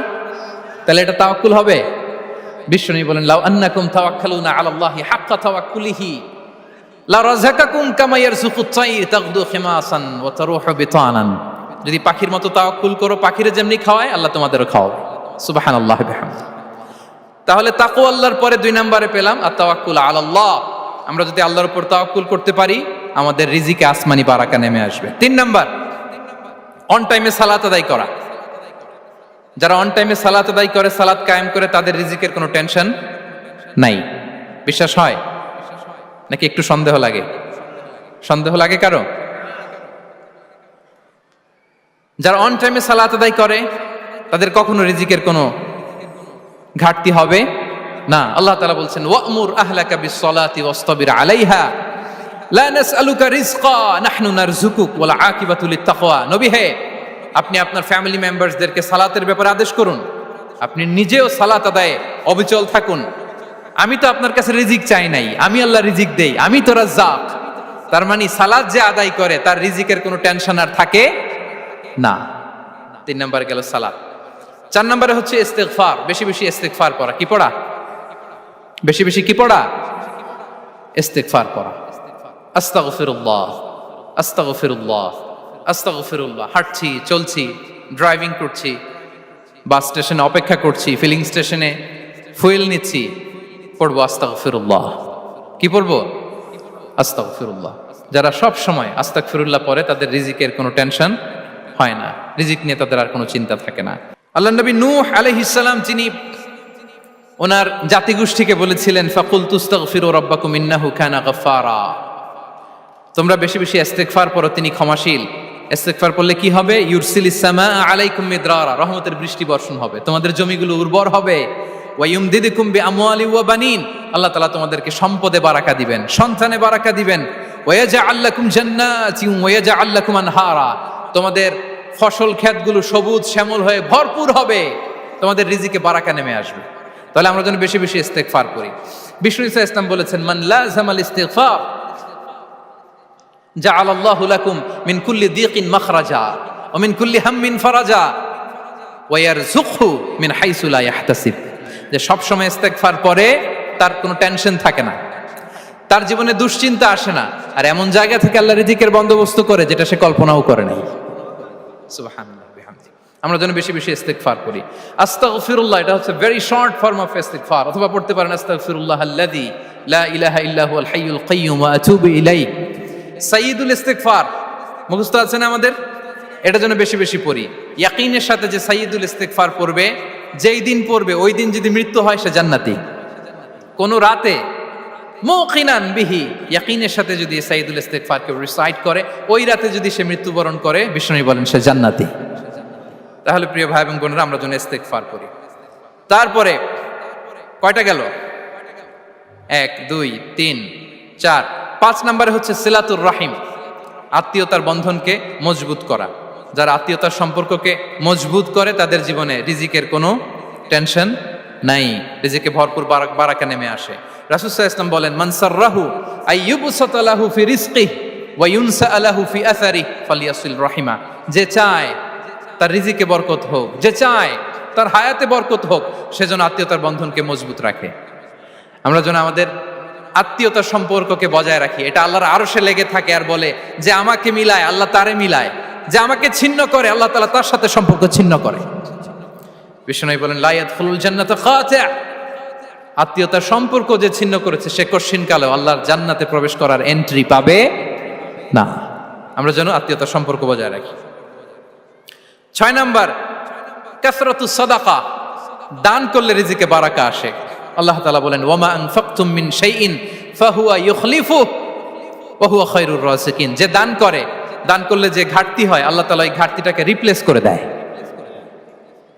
তাহলে এটা তাওয়াক্কুল হবে? বিশ্বনবী বলেন লাউ আন্নাকুম তাওয়াক্কালুনা আলাল্লাহি হাক্কা তাওয়াক্কুলিহি লা রাযাকাকুম কামা ইয়ারযুকুত তাইর তাগদু খিমাসান ওয়া তারুহু বিতানান। যদি পাখির মতো তাওয়াক্কুল করো, পাখিরে যেমনি খাওয়ায় আল্লাহ তোমাদেরও খাওয়াবে। সুবহানাল্লাহি বিহামদিহি। তাহলে তাকওয়া আল্লাহর পরে 2 নম্বরে পেলাম আত-তাওয়াক্কুল আলাল্লাহ। আমরা যদি আল্লাহর উপর তাওয়াক্কুল করতে পারি আমাদের রিজিকে আসমানি বারাকা নেমে আসবে। 3 নাম্বার, অন টাইমে সালাত আদায় করা। যারা অন টাইমে সালাত আদায় করে, সালাত কায়েম করে, তাদের রিজিকের কোনো টেনশন নাই। বিশ্বাস হয় নাকি একটু সন্দেহ লাগে? সন্দেহ লাগে কারো? যারা অন টাইমে সালাত আদায় করে তাদের কখনো রিজিকের কোনো ঘাটতি হবে না। আল্লাহ তাআলা বলছেন ওয়া'মুর আহলাকা বিস-সালাতি ওয়াসতাবির আলাইহা লা নাসআলুকা রিজকা নাহনু নারযুকুক ওয়াল আকিবাতু লিত-তাকওয়া। নবী হে, আপনি আপনার ফ্যামিলি মেম্বারসদেরকে সালাতের ব্যাপারে আদেশ করুন, আপনি নিজেও সালাত আদায়ে অবিচল থাকুন। আমি তো আপনার কাছে রিজিক চাই নাই, আমি আল্লাহ রিজিক দেই, আমি তো রাজ্জাক। তার মানে সালাত যে আদায় করে তার রিজিকের কোনো টেনশন আর থাকে না। 3 নম্বরে গেল সালাত। 4 নম্বরে হচ্ছে ইস্তিগফার, বেশি বেশি ইস্তিগফার পড়া। কি পড়া? বেশি বেশি কি পড়া? ইস্তিগফার পড়া। আস্তাগফিরুল্লাহ, আস্তাগফিরুল্লাহ, আস্তাগফিরুল্লাহ। হাঁটছি, চলছি, ড্রাইভিং করছি, বাস স্টেশনে অপেক্ষা করছি, ফিলিং স্টেশনে ফুয়েল নিচ্ছি, পড়বো আস্তাগফিরুল্লাহ। কি পড়বো? আস্তাগফিরুল্লাহ। যারা সব সময় আস্তাগফিরুল্লাহ পড়ে তাদের রিজিকের কোনো টেনশন হয় না, রিজিক নিয়ে তাদের আর কোনো চিন্তা থাকে না। আল্লাহ নবী নূহ আলাইহিস সালাম যিনি ওনার জাতিগোষ্ঠীকে বলেছিলেন ফাকুলতু আস্তাগফিরু রাব্বাকুম ইন্নাহু কানা গাফফারা, তোমরা বেশি বেশি ইস্তিগফার পড়ো, তিনি ক্ষমাশীল। ইস্তিগফার পড়লে কি হবে? ইউরসিলিস সামাআ আলাইকুম মিদরারা, রহমতের বৃষ্টি বর্ষণ হবে, তোমাদের জমিগুলো উর্বর হবে। ওয়া ইউমদিদুকুম বিআমওয়ালি ওয়া বানিন, আল্লাহ তাআলা তোমাদেরকে সম্পদে বারাকা দিবেন, সন্তানে বারাকা দিবেন। ওয়া ইয়াজআল লাকুম জান্নাতিন ওয়া ইয়াজআল লাকুম আনহারা, তোমাদের ফসল ক্ষেতগুলো সবুজ শ্যামল হয়ে ভরপুর হবে, তোমাদের রিজিকে বারাকা নেমে আসবে। তাহলে আমরা যেন বেশি বেশি ইস্তিগফার করি। বিষ্ণু ঈসা ইসলাম বলেছেন মান লাযামাল ইস্তিগফার জাআলাল্লাহু লাকুম মিন কুল্লি দিকিন মাখরাজা ওয়া মিন কুল্লি হাম্মিন ফারাজা ওয়া ইয়ারযুকহু মিন হাইসু লা ইয়াহতাসিব। যে সব সময় ইস্তিগফার পড়ে তার কোনো টেনশন থাকে না, তার জীবনে দুশ্চিন্তা আসে না, আর এমন জায়গা থেকে আল্লাহ রিজিকের বন্দোবস্ত করে যেটা সে কল্পনাও করে নাই। সুবহানাল্লাহ বিহামদি। আমরা যেন বেশি বেশি ইস্তিগফার করি। আস্তাগফিরুল্লাহ, এটা হচ্ছে ভেরি শর্ট ফর্ম অফ ইস্তিগফার। অথবা পড়তে পারেন আস্তাগফিরুল্লাহ আল্লাযী লা ইলাহা ইল্লা হুয়াল হাইয়ুল কাইয়্যুম ওয়া আতুবু ইলাইহি। সাইয়্যিদুল ইস্তিগফার মুখস্থ আছে না আমাদের? এটা যেন বেশি বেশি পড়ি। ইয়াকিনের সাথে যে সাইয়্যিদুল ইস্তিগফার পড়বে, যেই দিন পড়বে ওই দিন যদি মৃত্যু হয় সে জান্নাতি। কোন রাতে মুকিনান বিহি, ইয়াকিনের সাথে যদি সাইয়্যিদুল ইস্তিগফারকে রিসাইট করে, ওই রাতে যদি সে মৃত্যুবরণ করে, বিষ্ণু বলেন সে জান্নাতি। তাহলে প্রিয় ভাই এবং বোনেরা, আমরা যেন ইস্তিগফার করি। তারপরে কয়টা গেল? 1 2 3 4 5 নম্বরে হচ্ছে সিলাতুর রাহিম, আত্মীয়তার বন্ধনকে মজবুত করা। যারা আত্মীয়তার সম্পর্ককে মজবুত করে তাদের জীবনে রিজিকের কোনো টেনশন নাই, রিজিকে ভরপুর বারাকা নেমে আসে। রাসূল সাল্লাল্লাহু আলাইহি ওয়াসাল্লাম বলেন, মান সাররাহু আইয়ুবসাতা লাহু ফি রিজকিহি ওয়া ইউনসা লাহু ফি আসারিহি ফালিয়াসিল রাহিমা। যে চায় তার রিজিকে বরকত হোক, যে চায় তার হায়াতে বরকত হোক, সেজন্য আত্মীয়তার বন্ধনকে মজবুত রাখে। আমরা যেন আমাদের আত্মীয়তার সম্পর্ককে বজায় রাখি। এটা আল্লাহর আরশে লেগে থাকে আর বলে যে আমাকে মিলায় আল্লাহ তারে মিলায়, যে আমাকে ছিন্ন করে আল্লাহ তাআলা তার সাথে সম্পর্ক ছিন্ন করে। বিষ্ণু বলেন, লা ইয়াদখুলুল জান্নাতা খাতি', আত্মীয়তার সম্পর্ক যে ছিন্ন করেছে সে কঠিন কালেও আল্লাহর জান্নাতে প্রবেশ করার এন্ট্রি পাবে না। আমরা যেন আত্মীয়তার সম্পর্ক বজায় রাখি। 6 নাম্বার, কাসরাতুস সাদাকা, দান করলে রিজিকে বারাকা আসে। আল্লাহ তাআলা বলেন, ওয়ামা আনফাকতুম মিন শাইইন ফাহুয়া ইউখলিফুহু ওয়া হুয়া খায়রুর রাযিকিন। যে দান করে, দান করলে যে ঘাটতি হয় আল্লাহ তাআলা এই ঘাটতিটাকে রিপ্লেস করে দেয়,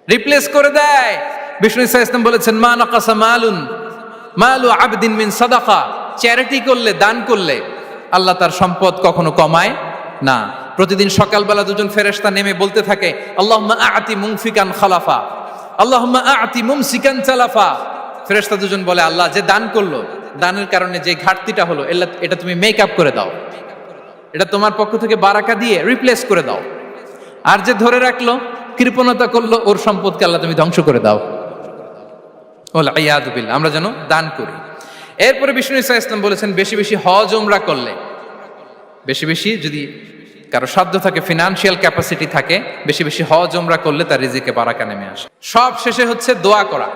রিপ্লেস করে দেয়। বিষ্ণু সাল্লাল্লাহু আলাইহি ওয়াসাল্লাম বলেছেন, মা নাকাসা মালু আবদিন মিন সাদাকা, চ্যারিটি করলে, দান করলে আল্লাহ তার সম্পদ কখনো কমায় না। প্রতিদিন সকালবেলা দুজন ফেরেশতা নেমে বলতে থাকে, আল্লাহুম্মা আ'তি মুনফিকান খালাফা, আল্লাহুম্মা আ'তি মুমসিকান চালাফা। ফেরেশতা দুজন বলে, আল্লাহ যে দান করলো, দানের কারণে যে ঘাটতিটা হলো এটা তুমি মেক আপ করে দাও, এটা তোমার পক্ষ থেকে বারাকা দিয়ে রিপ্লেস করে দাও। আর যে ধরে রাখলো, কৃপণতা করলো, ওর সম্পদকে আল্লাহ তুমি ধ্বংস করে দাও। ওয়াল ইয়াদু বিল্লাহ। আমরা যেন দান করি। এরপরে বিষ্ণু সাল্লাল্লাহু আলাইহি ওয়াসাল্লাম বলেছেন, বেশি বেশি হজ উমরা করলে, বেশি বেশি যদি কারো সাধ্য থাকে, ফিনান্সিয়াল ক্যাপাসিটি থাকে, বেশি বেশি হজ উমরা করলে তার রিজিকে বারাকা নেমে আসে। সব শেষে হচ্ছে দোয়া করা,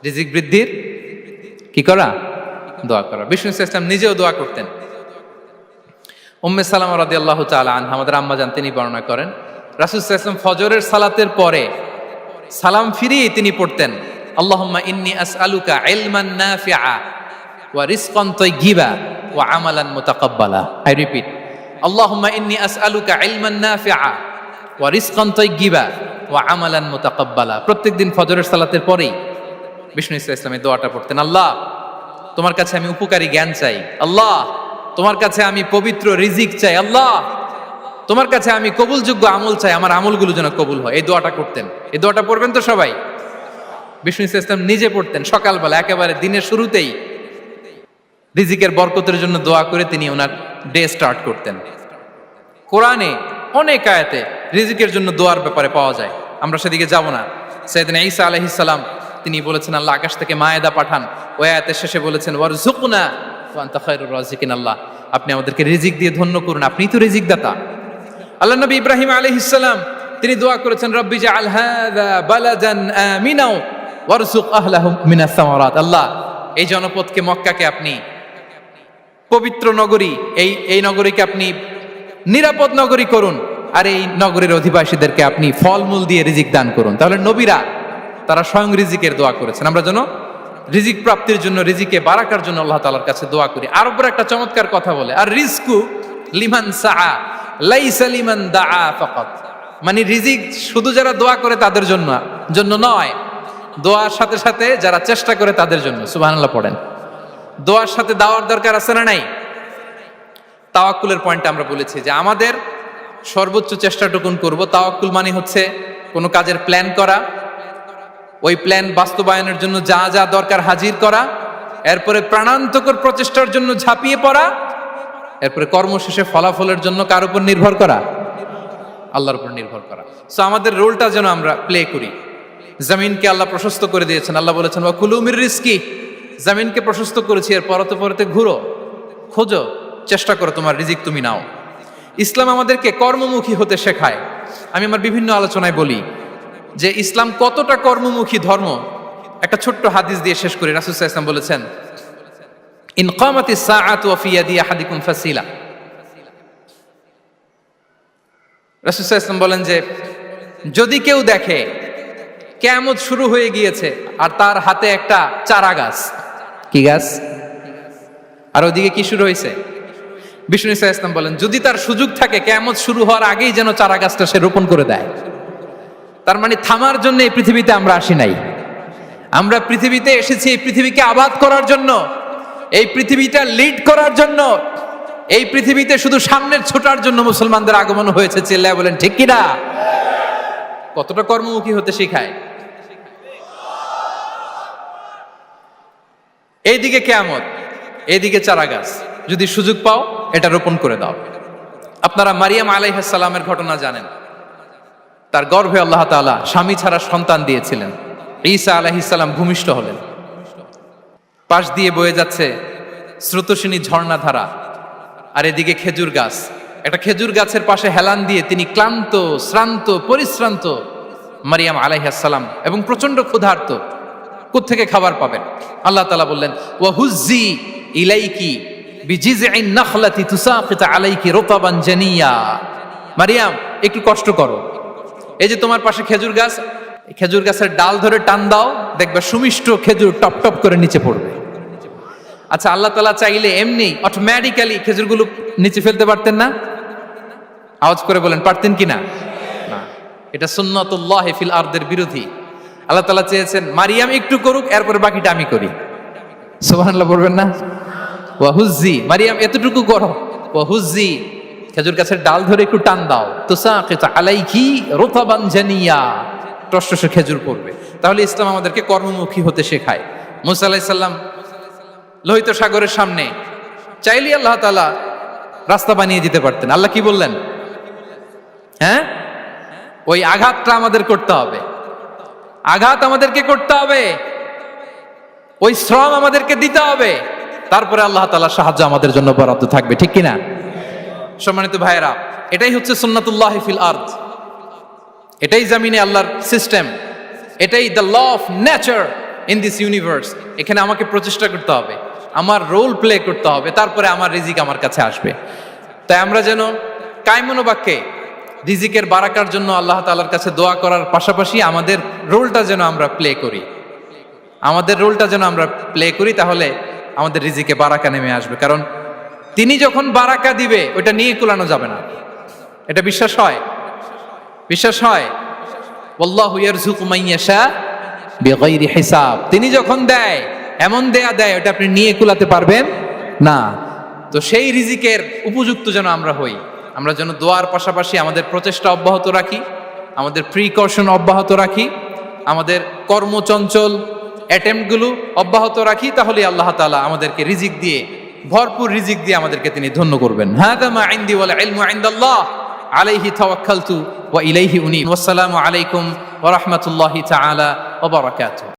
রিজিক বৃদ্ধির কি করা? দোয়া করা। বিষ্ণু সাল্লাল্লাহু আলাইহি ওয়াসাল্লাম নিজেও দোয়া করতেন। উম্মে সালামা রাদিয়াল্লাহু তাআলা আনহা, আমাদের আম্মা জান, তিনি বর্ণনা করেন, রাসূল সাল্লাল্লাহু আলাইহি ওয়াসাল্লাম ফজরের সালাতের পরে সালাম ফিরিয়ে তিনি পড়তেন, আল্লাহুম্মা ইন্নী আসআলুকা ইলমান নাফিআ ওয়া রিজকান তাইয়্যিবা ওয়া আমালান মুতাকাব্বালা। আই রিপিট, আল্লাহুম্মা ইন্নী আসআলুকা ইলমান নাফিআ ওয়া রিজকান তাইয়্যিবা ওয়া আমালান মুতাকাব্বালা। প্রত্যেকদিন ফজরের সালাতের পরেই বিষ্ণু সাল্লাল্লাহু আলাইহি দোয়াটা পড়তেন, আল্লাহ তোমার কাছে আমি উপকারী জ্ঞান চাই, আল্লাহ তোমার কাছে আমি পবিত্র রিজিক চাই, আল্লাহ তোমার কাছে আমি কবুলযোগ্য আমল চাই, আমার আমলগুলো যেন কবুল হয়। এই দোয়াটা করতেন। এই দোয়াটা পড়বেন তো সবাই? বিষ্ণু সাল্লাল্লাহু আলাইহি ওয়াসাল্লাম নিজে পড়তেন সকালবেলা, একেবারে দিনের শুরুতেই রিজিকের বরকতের জন্য দোয়া করে তিনি ওনার ডে স্টার্ট করতেন। কোরআনে অনেক আয়াতে রিজিকের জন্য দোয়ার ব্যাপারে পাওয়া যায়, আমরা সেদিকে যাব না। সাইয়েদনা ঈসা আলাইহিস সালাম তিনি বলেছেন, আল্লাহ আকাশ থেকে মায়েদা পাঠান। ওই আয়াতের শেষে বলেছেন, ওয়ারযুকনা ওয়া আনতা খায়রুর রাযিকিন, আল্লাহ আপনি আমাদেরকে রিজিক দিয়ে ধন্য করুন, আপনিই তো রিজিক দাতা। আল্লাহ নবী ইব্রাহিম আলাইহিস সালাম তিনি দোয়া করেছেন, রব্বি জাআল হাযা বালাদান আমিনা ওয়ারযুক আহলাহু মিনাস সামারাত, আল্লাহ এই জনপদকে, মক্কাকে আপনি পবিত্র নগরী, এই নগরীকে আপনি নিরাপদ নগরী করুন, আর এই নগরীর অধিবাসীদেরকে আপনি ফলমূল দিয়ে রিজিক দান করুন। তাহলে নবীরা তারা স্বয়ং রিজিকের দোয়া করেছেন। আমরা যেন রিজিক প্রাপ্তির জন্য, রিজিকে বারাকার জন্য আল্লাহ তাআলার কাছে দোয়া করি। আর উপর একটা চমৎকার কথা বলে, আর রিজকু লিমান সাআ লাইসা লিমান দাআ ফাকাত, মানে রিজিক শুধু যারা দোয়া করে তাদের জন্য নয়, দোয়ার সাথে সাথে যারা চেষ্টা করে তাদের জন্য। সুবহানাল্লাহ পড়েন। দোয়ার সাথে দাওয়ার দরকার আছে না নাই? তাওয়াক্কুলের পয়েন্টটা আমরা বলেছি যে আমাদের সর্বোচ্চ চেষ্টাটুকুন করব। তাওয়াক্কুল মানে হচ্ছে কোনো কাজের প্ল্যান করা, ওই প্ল্যান বাস্তবায়নের জন্য যা যা দরকার হাজির করা, এরপরে প্রাণান্তকর প্রচেষ্টার জন্য ঝাঁপিয়ে পড়া, এরপরে কর্মশেষে ফলাফলের জন্য কার উপর নির্ভর করা? আল্লাহর উপর নির্ভর করা। সো আমাদের রোলটা যেন আমরা প্লে করি। জমিনকে আল্লাহ প্রশস্ত করে দিয়েছেন। আল্লাহ বলেছেন, ওয়া কুলু মির রিজকি, জমিনকে প্রশস্ত করেছি, এর পরতে পরতে ঘুরো, খোঁজো, চেষ্টা করো, তোমার রিজিক তুমি নাও। ইসলাম আমাদেরকে কর্মমুখী হতে শেখায়। আমি আমার বিভিন্ন আলোচনায় বলি যে ইসলাম কতটা কর্মমুখী ধর্ম। একটা ছোট্ট হাদিস দিয়ে শেষ করি। রাসূল সাল্লাল্লাহু আলাইহি ওয়াসাল্লাম বলেছেন, ইন কামাতিস সাআতু ওয়া ফি ইয়াদি আহাদিকুম ফাসিলা। রাসূল সাল্লাল্লাহু আলাইহি ওয়াসাল্লাম বলেন যে যদি কেউ দেখে কিয়ামত শুরু হয়ে গিয়েছে আর তার হাতে একটা চারা গাছ, কি গাছ? আর ওদিকে কি শুরু হয়েছে? বিষ্ণু সাল্লাল্লাহু আলাইহি ওয়াসাল্লাম বলেন যদি তার সুযোগ থাকে কিয়ামত শুরু হওয়ার আগেই যেন চারা গাছটা সে রোপণ করে দেয়। তার মানে থামার জন্য এই পৃথিবীতে আমরা আসি নাই। আমরা পৃথিবীতে এসেছি এই পৃথিবীকে আবাদ করার জন্য, এই পৃথিবীটা লিড করার জন্য। এই পৃথিবীতে শুধু সামনের ছোটার জন্য মুসলমানদের আগমন হয়েছে। চিল্লায় বলেন ঠিক কিনা? কতটা কর্মমুখী হতে শেখায়। এইদিকে কিয়ামত, এইদিকে চারা গাছ, যদি সুযোগ পাও এটা রোপণ করে দাও। আপনারা মারিয়াম আলাইহিস সালামের ঘটনা জানেন। তার গর্ভে আল্লাহ তাআলা স্বামী ছাড়া সন্তান দিয়েছিলেন। ঈসা আলাইহিস সালাম ভূমিষ্ঠ হলেন। পাশ দিয়ে বয়ে যাচ্ছে স্রোতস্বিনী ঝর্ণাধারা, আর এদিকে খেজুর গাছ। একটা খেজুর গাছের পাশে হেলান দিয়ে তিনি ক্লান্ত, শ্রান্ত, পরিশ্রান্ত মারিয়াম আলাইহিস সালাম, এবং প্রচন্ড ক্ষুধার্ত। কোত্থেকে খাবার পাবেন? আল্লাহ তাআলা বললেন, ওয়া হুজ্জি ইলাইকি বিজিযইন নাখলাতি তুসাকিত আলাইকি রুতাবান জানিয়া। মারিয়াম, একটু কষ্ট করো। এই যে তোমার পাশে খেজুর গাছ, খেজুর গাছের ডাল ধরে টান দাও, দেখবে সুমিষ্ট খেজুর টপ টপ করে নিচে পড়বে। আচ্ছা, আল্লাহ তাআলা চাইলে এমনি অটোমেটিক্যালি খেজুরগুলো নিচে ফেলতে পারতেন না? আওয়াজ করে বলেন, পারতেন কিনা? না, এটা সুন্নাতুল্লাহি ফিল আরদের বিরোধী। আল্লাহ তাআলা চেয়েছেন মারিয়াম একটু করুক, এরপরে বাকিটা আমি করি। সুবহানাল্লাহ বলবেন না? ওয়া হুজ্জি, মারিয়াম এতটুকু করো। ওয়া হুজ্জি, খেজুর গাছের ডাল ধরে একটু টান দাও, তুসাকিত আলাইকি রুতাবান জানিয়া, টসটসে খেজুর পড়বে। তাহলে ইসলাম আমাদেরকে কর্মমুখী হতে শেখায়। মুসা আলাইহিস সালাম লোহিত সাগরের সামনে চাইলে আল্লাহ তাআলা রাস্তা বানিয়ে দিতে পারতেন। আল্লাহ কি বললেন? হ্যাঁ, ওই আঘাতটা আমাদের করতে হবে, আঘাত আমাদেরকে করতে হবে, ওই শ্রম আমাদেরকে দিতে হবে, তারপরে আল্লাহ তাআলার সাহায্য আমাদের জন্য বরাদ্দ থাকবে। ঠিক কিনা? সম্মানিত ভাইয়েরা, এটাই হচ্ছে সুন্নাতুল্লাহি ফিল আরদ। এটাই জামিনে আল্লাহর সিস্টেম, এটাই the law of nature in this universe. এখানে আমাকে প্রচেষ্টা করতে হবে, আমার রোল প্লে করতে হবে, তারপরে আমার রিজিক আমার কাছে আসবে। তাই আমরা যেন কায়মনো বাক্যে রিজিকের বারাকার জন্য আল্লাহ তাআলার কাছে দোয়া করার পাশাপাশি আমাদের রোলটা যেন আমরা প্লে করি, আমাদের রোলটা যেন আমরা প্লে করি, তাহলে আমাদের রিজিকে বারাকা নেমে আসবে। কারণ তিনি যখন বারাকা দিবে ওটা নিয়ে কুলানো যাবে না। এটা বিশ্বাস হয়? বিশ্বাস হয়? ওয়াল্লাহু ইয়ারযুকু মান ইয়াশা বিগাইরি হিসাব। তিনি যখন দেয় এমন দেয় ওটা আপনি নিয়ে কুলাতে পারবেন না। তো সেই রিজিকের উপযুক্ত যেন আমরা হই। আমরা যেন দোয়ার পাশাপাশি আমাদের প্রচেষ্টা অব্যাহত রাখি, আমাদের প্রিকশন অব্যাহত রাখি, আমাদের কর্মচঞ্চল অ্যাটেম্পটগুলো অব্যাহত রাখি। তাহলে আল্লাহ তাআলা আমাদেরকে রিজিক দিয়ে, ভরপুর রিজিক দিয়ে আমাদেরকে তিনি ধন্য করবেন। হাযা মা ইনদি ওয়াল ইলমু ইনদাল্লাহ আলাইহি তাওয়াক্কালতু ওয়া ইলাইহি উনীব। ওয়াসসালামু আলাইকুম ওয়া রাহমাতুল্লাহি তাআলা ওয়া বারাকাতুহু।